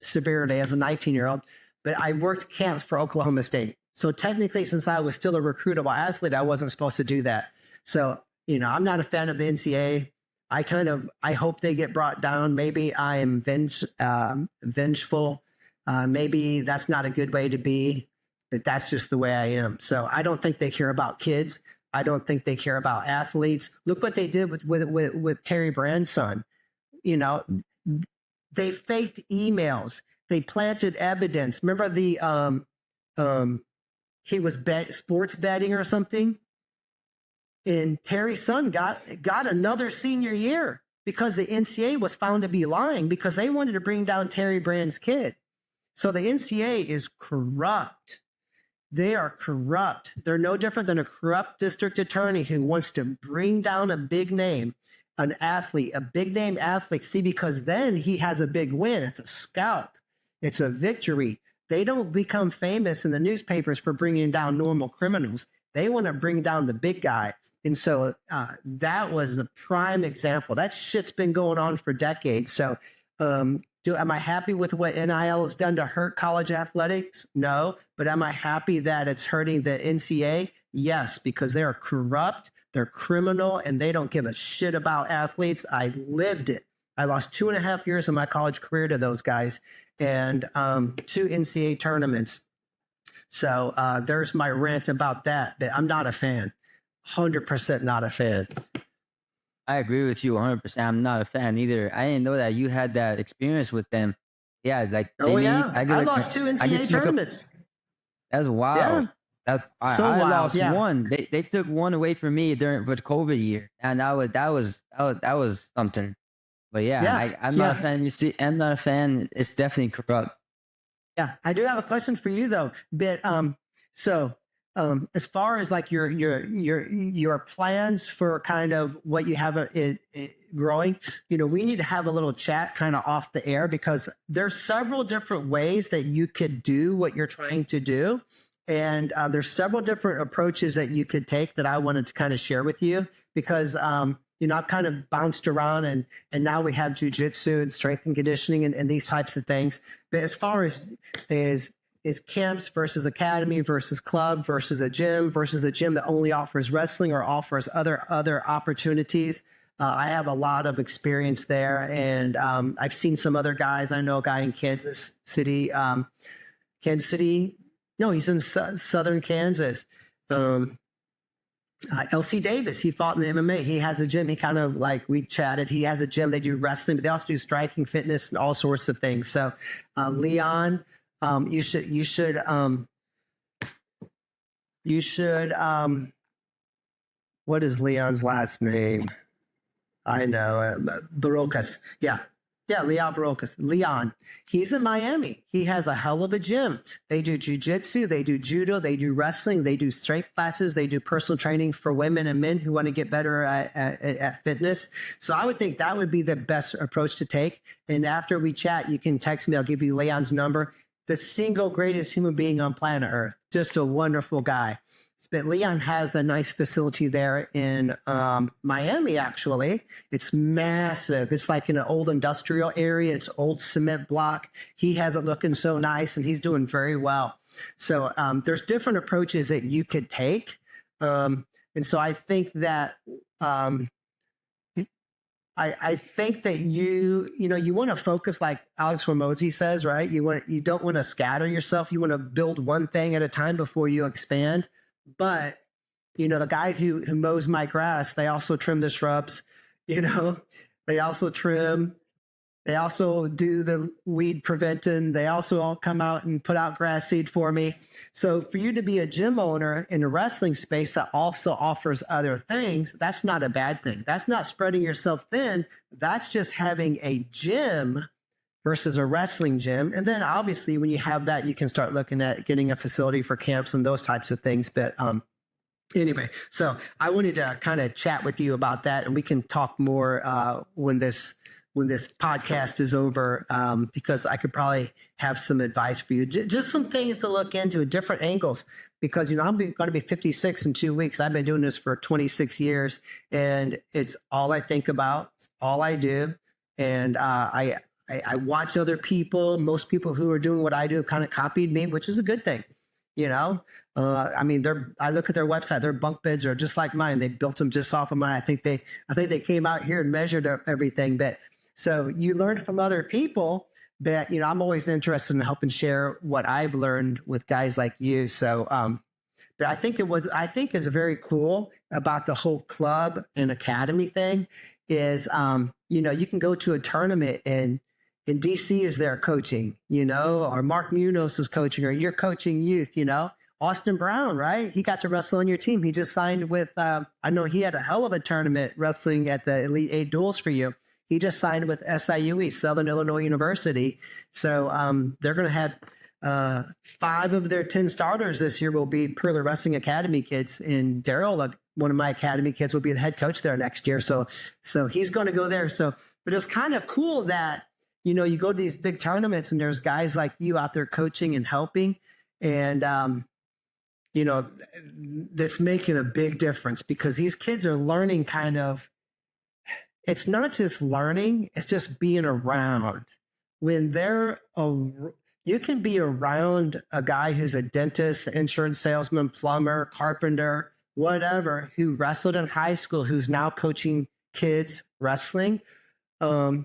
severely as a 19-year-old. But I worked camps for Oklahoma State. So technically, since I was still a recruitable athlete, I wasn't supposed to do that. So, I'm not a fan of the NCAA. I hope they get brought down. Maybe I am vengeful. Maybe that's not a good way to be, but that's just the way I am. So I don't think they care about kids. I don't think they care about athletes. Look what they did with Terry Brand's son. They faked emails. They planted evidence. Remember he was sports betting or something, and Terry's son got another senior year because the NCAA was found to be lying because they wanted to bring down Terry Brand's kid. So the NCAA is corrupt. They are corrupt. They're no different than a corrupt district attorney who wants to bring down a big name, an athlete, a big name athlete. See, because then he has a big win. It's a scalp. It's a victory. They don't become famous in the newspapers for bringing down normal criminals. They want to bring down the big guy. And so that was a prime example. That shit's been going on for decades. So am I happy with what NIL has done to hurt college athletics? No. But am I happy that it's hurting the NCAA? Yes, because they are corrupt, they're criminal, and they don't give a shit about athletes. I lived it. I lost 2.5 years of my college career to those guys, and 2 NCAA tournaments. So there's my rant about that. But I'm not a fan. 100% not a fan. I agree with you 100%. I'm not a fan either. I didn't know that you had that experience with them. Yeah, like I lost 2 NCAA tournaments. That's wild. Yeah. I lost one. They took one away from me during the COVID year, and that was something. But I'm not a fan. You see, I'm not a fan. It's definitely corrupt. Yeah, I do have a question for you though. But as far as like your plans for kind of what you have growing, we need to have a little chat kind of off the air, because there's several different ways that you could do what you're trying to do. And there's several different approaches that you could take that I wanted to kind of share with you, because I've kind of bounced around, and now we have jujitsu and strength and conditioning and these types of things. But as far as camps versus academy versus club versus a gym that only offers wrestling or offers other opportunities, I have a lot of experience there. And I've seen some other guys. I know a guy in Kansas City. No, he's in southern Kansas. LC Davis, he fought in the MMA. He has a gym. He kind of we chatted. He has a gym. They do wrestling, but they also do striking, fitness, and all sorts of things. So, Leon, you should. What is Leon's last name? I know, Barocas. Yeah, Leon Barocas. Leon, he's in Miami. He has a hell of a gym. They do jiu-jitsu, they do judo, they do wrestling, they do strength classes, they do personal training for women and men who want to get better at fitness. So I would think that would be the best approach to take. And after we chat, you can text me. I'll give you Leon's number. The single greatest human being on planet Earth. Just a wonderful guy. But Leon has a nice facility there in Miami, actually. It's massive. It's like in an old industrial area. It's old cement block. He has it looking so nice, and he's doing very well. So there's different approaches that you could take. And so I think that I think that you want to focus, like Alex Hormozy says, right? You don't want to scatter yourself. You want to build one thing at a time before you expand. But the guy who mows my grass, they also trim the shrubs. They also trim. They also do the weed prevention. They also all come out and put out grass seed for me. So for you to be a gym owner in a wrestling space that also offers other things, that's not a bad thing. That's not spreading yourself thin. That's just having a gym versus a wrestling gym. And then obviously when you have that, you can start looking at getting a facility for camps and those types of things. But anyway, so I wanted to kind of chat with you about that, and we can talk more when this podcast is over, because I could probably have some advice for you. Just some things to look into, different angles, because, I'm going to be 56 in 2 weeks. I've been doing this for 26 years, and it's all I think about. It's all I do. And I watch other people. Most people who are doing what I do kind of copied me, which is a good thing. I look at their website, their bunk beds are just like mine. They built them just off of mine. I think they came out here and measured everything. But so you learn from other people, but I'm always interested in helping share what I've learned with guys like you. So, but I think is very cool about the whole club and academy thing is, you can go to a tournament and DC is there coaching, or Mark Munoz is coaching, or you're coaching youth, Austin Brown, right? He got to wrestle on your team. He just signed with, I know he had a hell of a tournament wrestling at the Elite 8 duels for you. He just signed with SIUE, Southern Illinois University. So they're going to have 5 of their 10 starters this year will be Purler Wrestling Academy kids. And Daryl, one of my academy kids, will be the head coach there next year. So he's going to go there. So, but it's kind of cool that, you go to these big tournaments and there's guys like you out there coaching and helping. And, that's making a big difference because these kids are learning it's not just learning, it's just being around. When you can be around a guy who's a dentist, insurance salesman, plumber, carpenter, whatever, who wrestled in high school, who's now coaching kids wrestling. And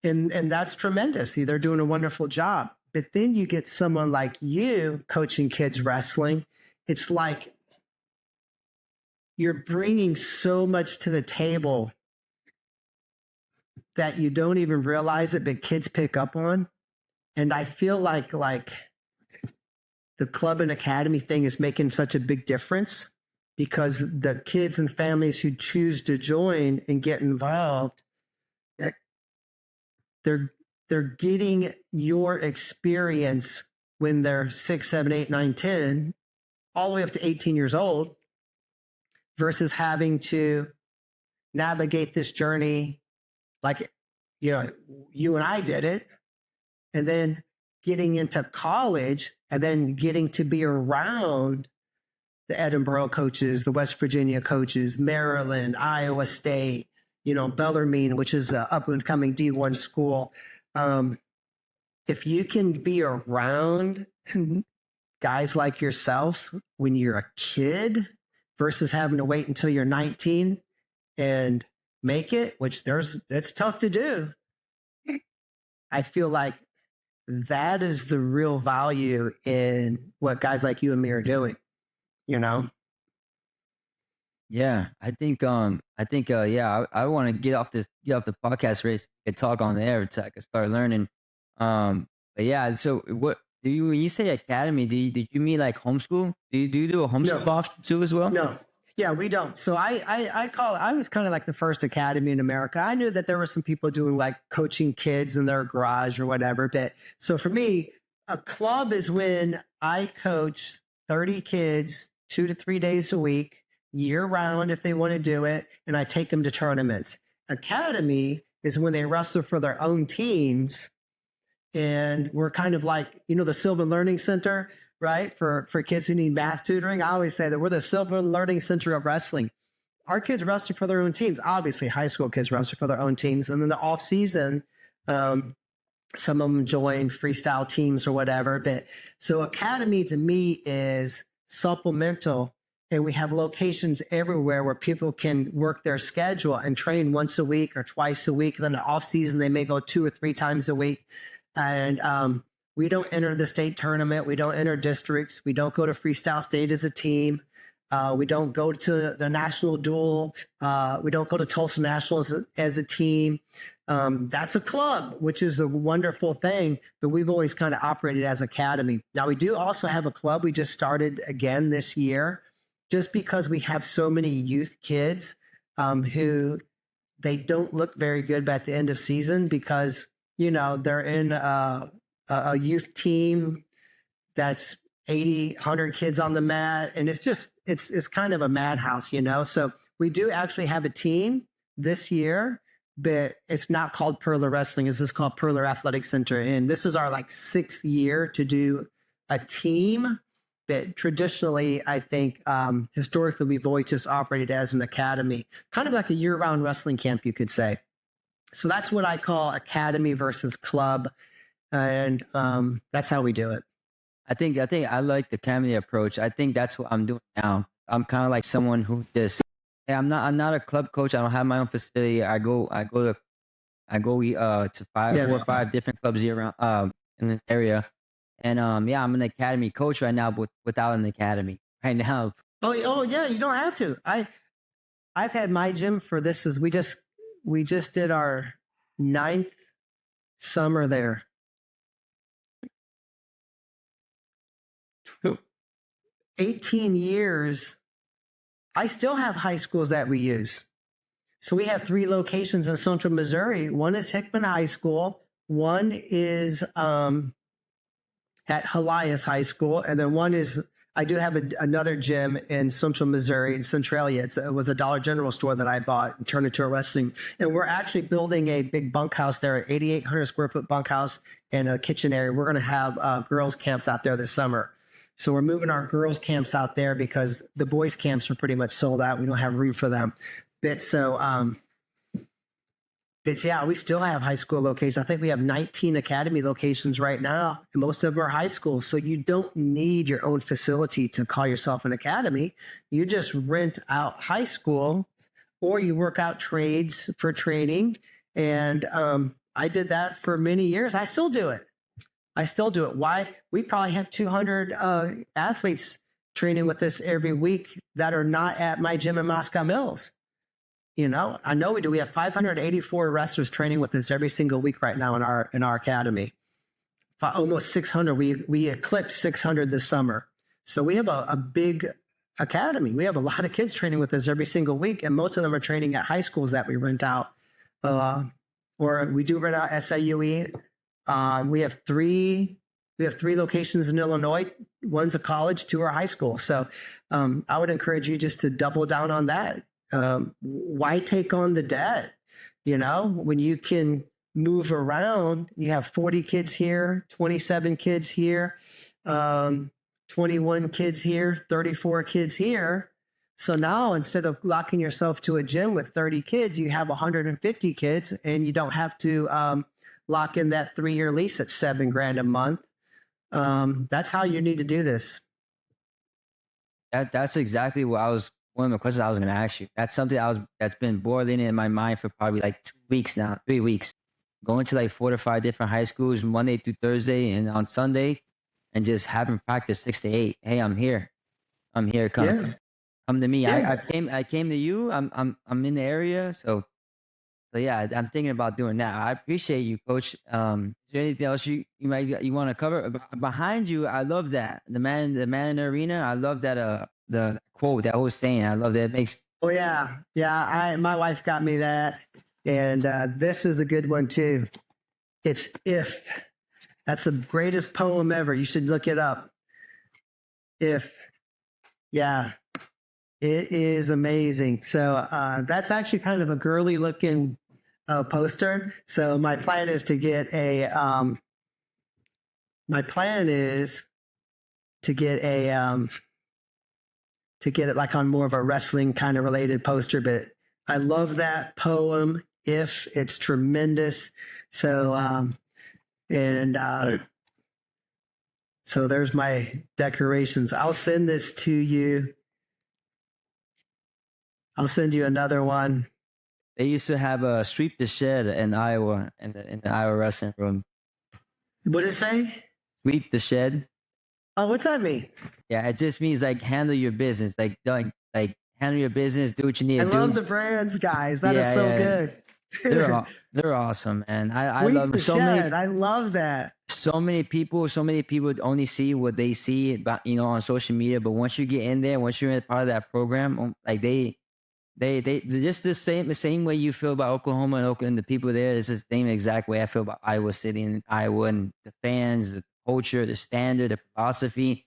that's tremendous. They're doing a wonderful job. But then you get someone like you coaching kids wrestling. It's like you're bringing so much to the table that you don't even realize it, but kids pick up on. And I feel like the club and academy thing is making such a big difference because the kids and families who choose to join and get involved, they're getting your experience when they're 6, 7, 8, 9, 10, all the way up to 18 years old, versus having to navigate this journey like, you and I did it, and then getting into college and then getting to be around the Edinburgh coaches, the West Virginia coaches, Maryland, Iowa State, Bellarmine, which is an up and coming D1 school. If you can be around guys like yourself when you're a kid versus having to wait until you're 19 and make it, which it's tough to do. I feel like that is the real value in what guys like you and me are doing, Yeah, I think I want to get off the podcast race and talk on the air so I can start learning. But yeah, so when you say academy, did you mean like homeschool? Do you do a homeschool off too as well? No. Yeah, we don't. So I was kind of like the first academy in America. I knew that there were some people doing like coaching kids in their garage or whatever. But so for me, a club is when I coach 30 kids 2 to 3 days a week, year round if they want to do it, and I take them to tournaments. Academy is when they wrestle for their own teams, and we're kind of like, the Sylvan Learning Center. right? For kids who need math tutoring. I always say that we're the silver learning center of wrestling. Our kids wrestle for their own teams. Obviously, high school kids wrestle for their own teams. And then the off season, some of them join freestyle teams or whatever. But so academy to me is supplemental, and we have locations everywhere where people can work their schedule and train once a week or twice a week. And then the off season, they may go 2 or 3 times a week. And we don't enter the state tournament. We don't enter districts. We don't go to freestyle state as a team. We don't go to the national duel. We don't go to Tulsa Nationals as a team. That's a club, which is a wonderful thing, but we've always kind of operated as academy. Now, we do also have a club we just started again this year, just because we have so many youth kids who they don't look very good at the end of season because, they're in a youth team that's 80, 100 kids on the mat. And it's kind of a madhouse, So we do actually have a team this year, but it's not called Purler Wrestling. This is called Purler Athletic Center. And this is our 6th year to do a team. But traditionally, I think historically, we've always just operated as an academy, kind of like a year-round wrestling camp, you could say. So that's what I call academy versus club. And that's how we do it. I think I like the academy approach. I think that's what I'm doing now. I'm kind of like someone who just, hey, I'm not a club coach. I don't have my own facility. I go to 4 or 5 different clubs year round in the area. And I'm an academy coach right now, but without an academy right now. Oh yeah, you don't have to. I've had my gym for this is we just did our 9th summer there. 18 years. I still have high schools that we use. So we have 3 locations in Central Missouri. One is Hickman High School. One is at Helias High School. And then one is, I do have another gym in Central Missouri, in Centralia. It was a Dollar General store that I bought and turned into a wrestling. And we're actually building a big bunkhouse there, an 8,800 square foot bunkhouse and a kitchen area. We're going to have girls camps out there this summer. So we're moving our girls camps out there because the boys camps are pretty much sold out. We don't have room for them. But yeah, we still have high school locations. I think we have 19 academy locations right now, and most of them are high schools. So you don't need your own facility to call yourself an academy. You just rent out high school, or you work out trades for training. And I did that for many years. I still do it. Why? We probably have 200 athletes training with us every week that are not at my gym in Moscow Mills. I know we do. We have 584 wrestlers training with us every single week right now in our academy. Almost 600. We eclipsed 600 this summer. So we have a big academy. We have a lot of kids training with us every single week, and most of them are training at high schools that we rent out, or we do rent out SIUE. We have 3 locations in Illinois. One's a college, 2 are high school. So I would encourage you just to double down on that. Why take on the debt? When you can move around, you have 40 kids here, 27 kids here, 21 kids here, 34 kids here. So now instead of locking yourself to a gym with 30 kids, you have 150 kids, and you don't have to lock in that 3-year lease at $7,000 a month. That's how you need to do this. That's exactly what one of the questions I was going to ask you. That's something that's been boiling in my mind for probably 2 weeks now, 3 weeks. Going to 4 to 5 different high schools Monday through Thursday and on Sunday, and just having practice 6 to 8. Hey, I'm here. Come to me. Yeah. I came to you. I'm in the area, so yeah, I'm thinking about doing that. I appreciate you, Coach. Is there anything else you want to cover behind you? I love that the man in the arena. I love that the quote that I was saying. I love that. It makes. Oh yeah. My wife got me that, and this is a good one too. It's if. That's the greatest poem ever. You should look it up. If. Yeah. It is amazing. So that's actually kind of a girly looking poster. So my plan is to get a. My plan is to get it like on more of a wrestling kind of related poster, but I love that poem. If it's tremendous. So, so there's my decorations. I'll send this to you. I'll send you another one. They used to have a sweep the shed in Iowa, in the Iowa wrestling room. What did it say? Sweep the shed. Oh, what's that mean? Yeah, it just means like handle your business, like handle your business, do what you need to do. I love the brands, guys. That is so good. They're awesome, man. I Sweep love the so shed. many. I love that. So many people only see what they see about, on social media. But once you get in there, once you're a part of that program, like they're just the same way you feel about Oklahoma and Oakland. The people there is the same exact way I feel about Iowa City and Iowa, and the fans, the culture, the standard, the philosophy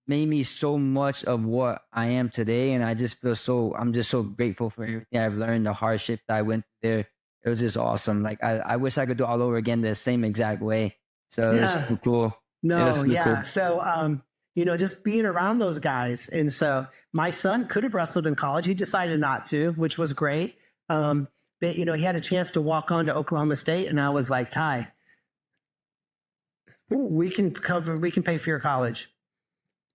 made me so much of what I am today. And I'm just so grateful for everything I've learned, the hardship that I went through there. It was just awesome. Like I wish I could do it all over again the same exact way. So it's so cool. No, yeah. Cool. So, just being around those guys. And so my son could have wrestled in college. He decided not to, which was great. But, he had a chance to walk on to Oklahoma State. And I was like, Ty, we can pay for your college.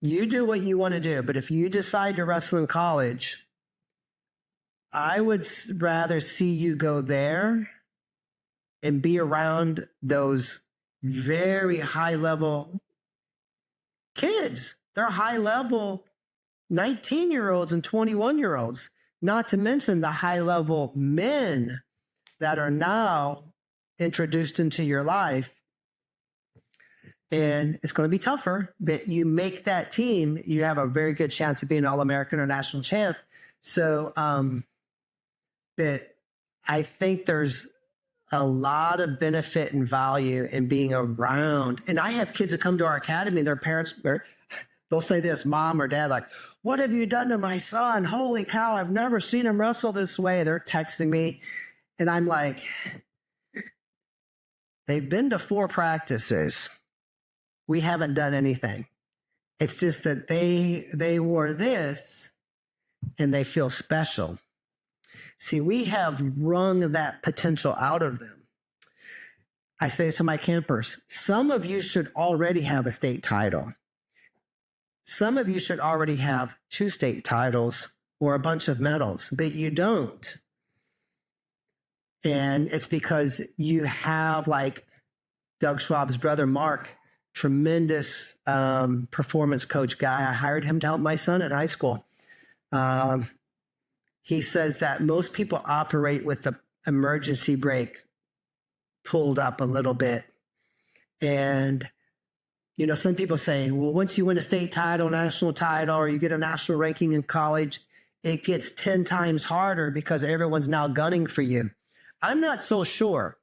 You do what you want to do. But if you decide to wrestle in college, I would rather see you go there and be around those very high level kids. They're high level 19-year-olds and 21-year-olds, not to mention the high level men that are now introduced into your life. And it's going to be tougher, but you make that team, you have a very good chance of being an All-American or national champ. So, but I think there's a lot of benefit and value in being around. And I have kids that come to our academy, their parents, they'll say this, mom or dad, like, what have you done to my son? Holy cow, I've never seen him wrestle this way. They're texting me. And I'm like, they've been to 4 practices. We haven't done anything. It's just that they wore this and they feel special. See, we have wrung that potential out of them. I say to my campers, some of you should already have a state title. Some of you should already have 2 state titles or a bunch of medals, but you don't. And it's because you have, like Doug Schwab's brother, Mark, tremendous performance coach guy. I hired him to help my son in high school. He says that most people operate with the emergency brake pulled up a little bit. And, some people say, well, once you win a state title, national title, or you get a national ranking in college, it gets 10 times harder because everyone's now gunning for you. I'm not so sure.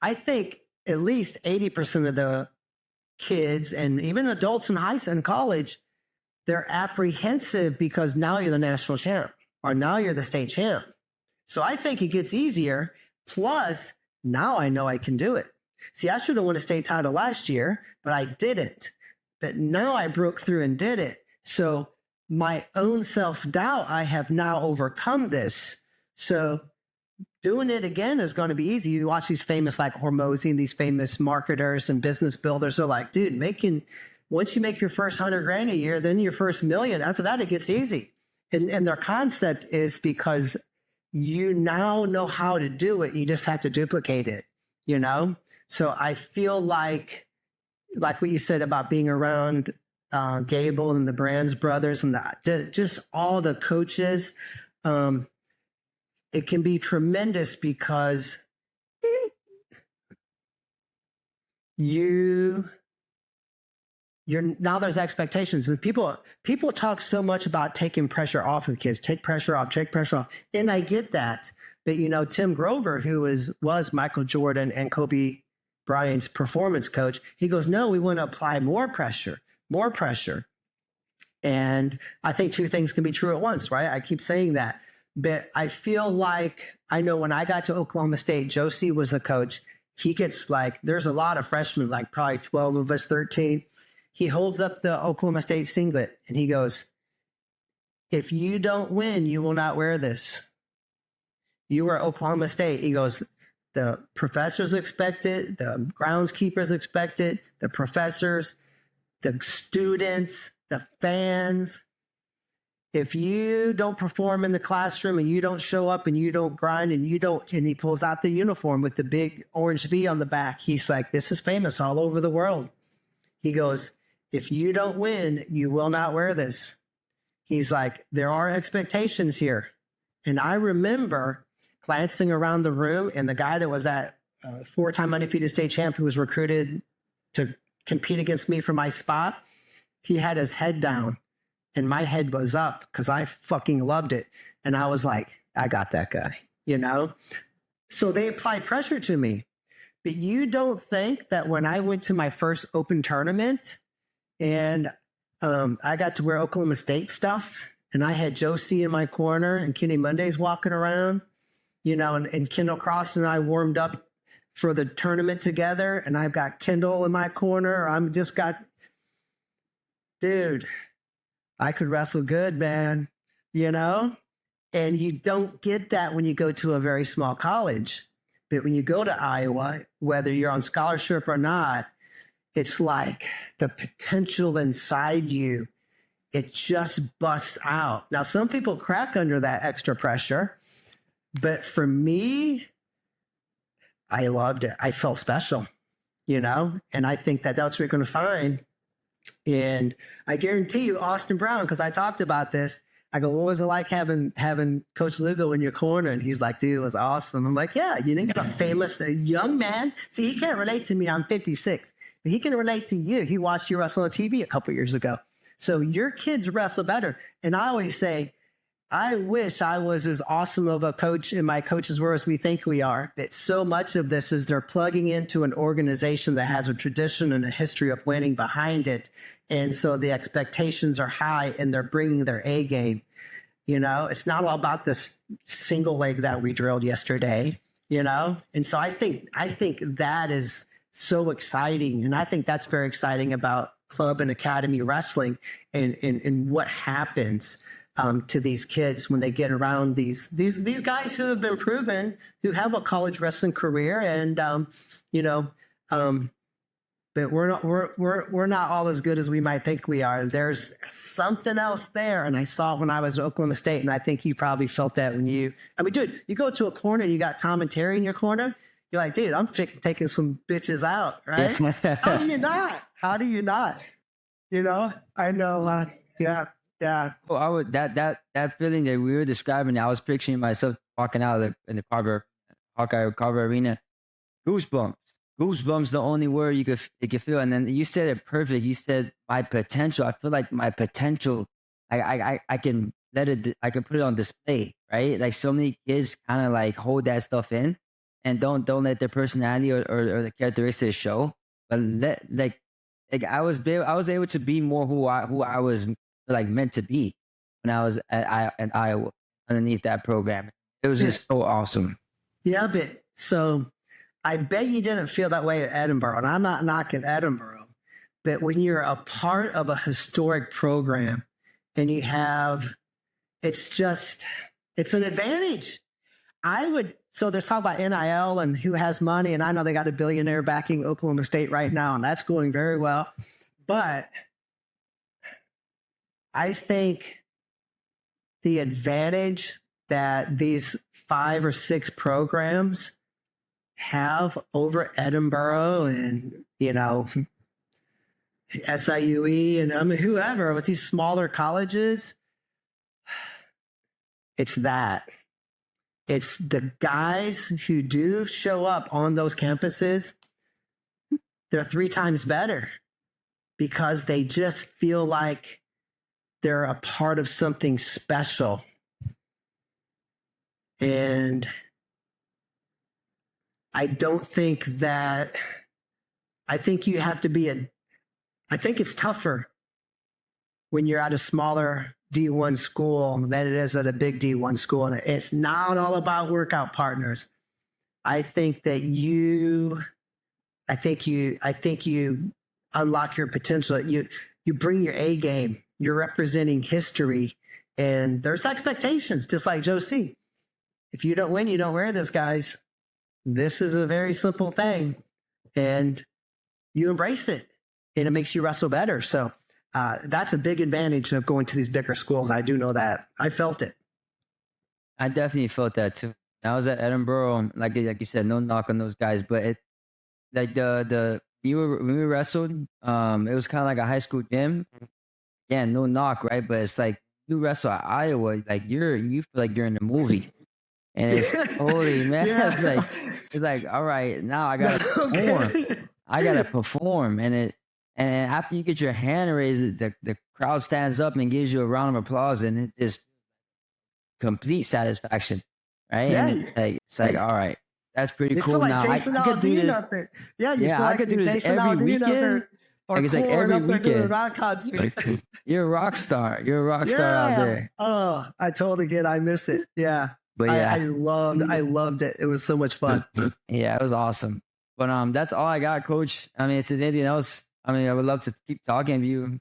I think at least 80% of the kids and even adults in high school and college, they're apprehensive because now you're the national champ. Or now you're the state champ. So I think it gets easier. Plus, now I know I can do it. See, I should have won a state title last year, but I didn't. But now I broke through and did it. So my own self-doubt, I have now overcome this. So doing it again is going to be easy. You watch these famous like Hormozy and these famous marketers and business builders are like, dude, once you make your first $100,000 a year, then your first $1 million. After that, it gets easy. And their concept is because you now know how to do it. You just have to duplicate it, So I feel like what you said about being around Gable and the Brands brothers and just all the coaches, it can be tremendous because now there's expectations, and people talk so much about taking pressure off of kids, take pressure off. And I get that. But, Tim Grover, who was Michael Jordan and Kobe Bryant's performance coach, he goes, no, we want to apply more pressure. And I think 2 things can be true at once, right? I keep saying that. But I feel like, I know when I got to Oklahoma State, Josie was a coach. He gets there's a lot of freshmen, like probably 12 of us, 13. he holds up the Oklahoma State singlet and he goes, if you don't win, you will not wear this. You are Oklahoma State. He goes, the professors expect it, the groundskeepers expect it, the professors, the students, the fans. If you don't perform in the classroom and you don't show up and you don't grind and you don't, and he pulls out the uniform with the big orange V on the back, he's like, this is famous all over the world. He goes, if you don't win, you will not wear this. He's like, there are expectations here. And I remember glancing around the room, and the guy that was at four-time undefeated state champ who was recruited to compete against me for my spot, he had his head down and my head was up because I fucking loved it. And I was like, I got that guy, you know? So they applied pressure to me. But you don't think that when I went to my first open tournament and I got to wear Oklahoma State stuff, and I had Josie in my corner and Kenny Mondays walking around, you know, and Kendall Cross and I warmed up for the tournament together, and I've got Kendall in my corner. I'm just got, dude, I could wrestle good, man, you know? And you don't get that when you go to a very small college. But when you go to Iowa, whether you're on scholarship or not, it's like the potential inside you, it just busts out. Now, some people crack under that extra pressure, but for me, I loved it. I felt special, you know, and I think that that's what you're going to find. And I guarantee you, Austin Brown, because I talked about this, I go, what was it like having Coach Lugo in your corner? And he's like, dude, it was awesome. I'm like, yeah, you didn't get a famous young man. See, he can't relate to me. I'm 56. But he can relate to you. He watched you wrestle on TV a couple years ago. So your kids wrestle better. And I always say, I wish I was as awesome of a coach and my coaches were as we think we are. But so much of this is they're plugging into an organization that has a tradition and a history of winning behind it. And so the expectations are high and they're bringing their A game. You know, it's not all about this single leg that we drilled yesterday, you know? And so I think that is so exciting. And I think that's very exciting about club and academy wrestling and what happens to these kids when they get around these guys who have been proven, who have a college wrestling career. And, you know, but we're not all as good as we might think we are. There's something else there. And I saw it when I was at Oklahoma State. And I think you probably felt that when dude, you go to a corner and you got Tom and Terry in your corner. You're like, dude, I'm taking some bitches out, right? How do you not? How do you not? You know, I know. Yeah. Well, I would that feeling that we were describing. I was picturing myself walking out of in the Hawkeye Carver Arena. Goosebumps, the only word you could feel. And then you said it perfect. You said my potential. I feel like my potential, I can I can put it on display, right? Like so many kids kind of like hold that stuff in and don't let their personality or the characteristics show. But I was able to be more who I was like meant to be when I was at Iowa underneath that program. It was just so awesome. Yeah, but so I bet you didn't feel that way at Edinburgh, and I'm not knocking Edinburgh, but when you're a part of a historic program and you have, it's an advantage. So they're talking about NIL and who has money, and I know they got a billionaire backing Oklahoma State right now, and that's going very well. But I think the advantage that these 5 or 6 programs have over Edinburgh and, you know, SIUE and whoever with these smaller colleges, it's the guys who do show up on those campuses. They're 3 times better because they just feel like they're a part of something special. And I think you have to I think it's tougher when you're at a smaller D1 school than it is at a big D1 school. And it's not all about workout partners. I think you unlock your potential. You bring your A game. You're representing history, and there's expectations, just like Joe C. If you don't win, you don't wear this, guys. This is a very simple thing, and you embrace it, and it makes you wrestle better. So that's a big advantage of going to these bigger schools. I do know that. I felt it. I definitely felt that too. I was at Edinburgh, like you said, no knock on those guys, but it like when we wrestled, it was kind of like a high school gym. Yeah, no knock, right? But it's like you wrestle at Iowa, like you feel like you're in a movie, and it's holy man. Yeah. It's like all right, now I gotta perform. I gotta perform, and after you get your hand raised, the crowd stands up and gives you a round of applause, and it just complete satisfaction, right? Yeah. And it's like all right, that's pretty You cool. feel like Now Jason I could do Aldean this. up there. Yeah, you Yeah, feel I like could do this Jason every Aldean up weekend. there. Or Like it's like Corn every up there doing a weekend. rock concert. You're a rock star. You're a rock star out there. Oh, I totally get. I miss it. Yeah. But I yeah, loved it. It was so much fun. yeah, it was awesome. But that's all I got, Coach. I mean, if there's anything else, I mean, I would love to keep talking to you.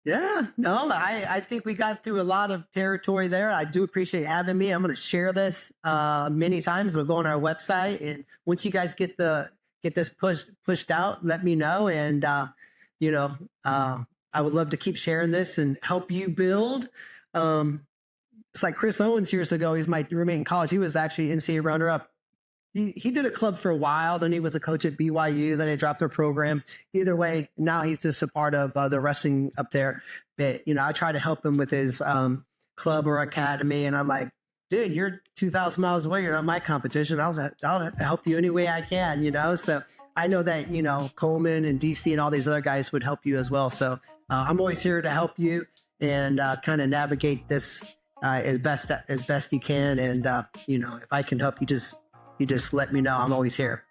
Yeah, no, I think we got through a lot of territory there. I do appreciate having me. I'm going to share this many times. We'll go on our website, and once you guys get this pushed out, let me know. And you know, I would love to keep sharing this and help you build. It's like Chris Owens years ago. He's my roommate in college. He was actually NCAA runner-up. He did a club for a while. Then he was a coach at BYU. Then they dropped their program. Either way, now he's just a part of the wrestling up there. But I try to help him with his club or academy, and I'm like, dude, you're 2,000 miles away. You're not my competition. I'll help you any way I can. So I know that Coleman and DC and all these other guys would help you as well. So I'm always here to help you and kind of navigate this as best you can. And if I can help you, just let me know. I'm always here.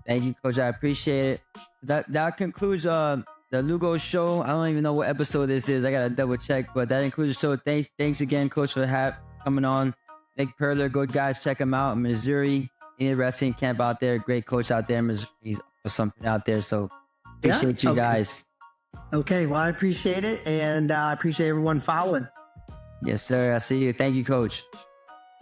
Thank you, Coach. I appreciate it. That concludes the Lugo Show. I don't even know what episode this is. I gotta double check, but that includes the show. Thanks again, Coach, for coming on. Nick Purler, good guys. Check him out in Missouri. In a wrestling camp out there. Great coach out there in Missouri or something out there. So appreciate you guys. Okay, well, I appreciate it, and I appreciate everyone following. Yes, sir. I see you. Thank you, Coach.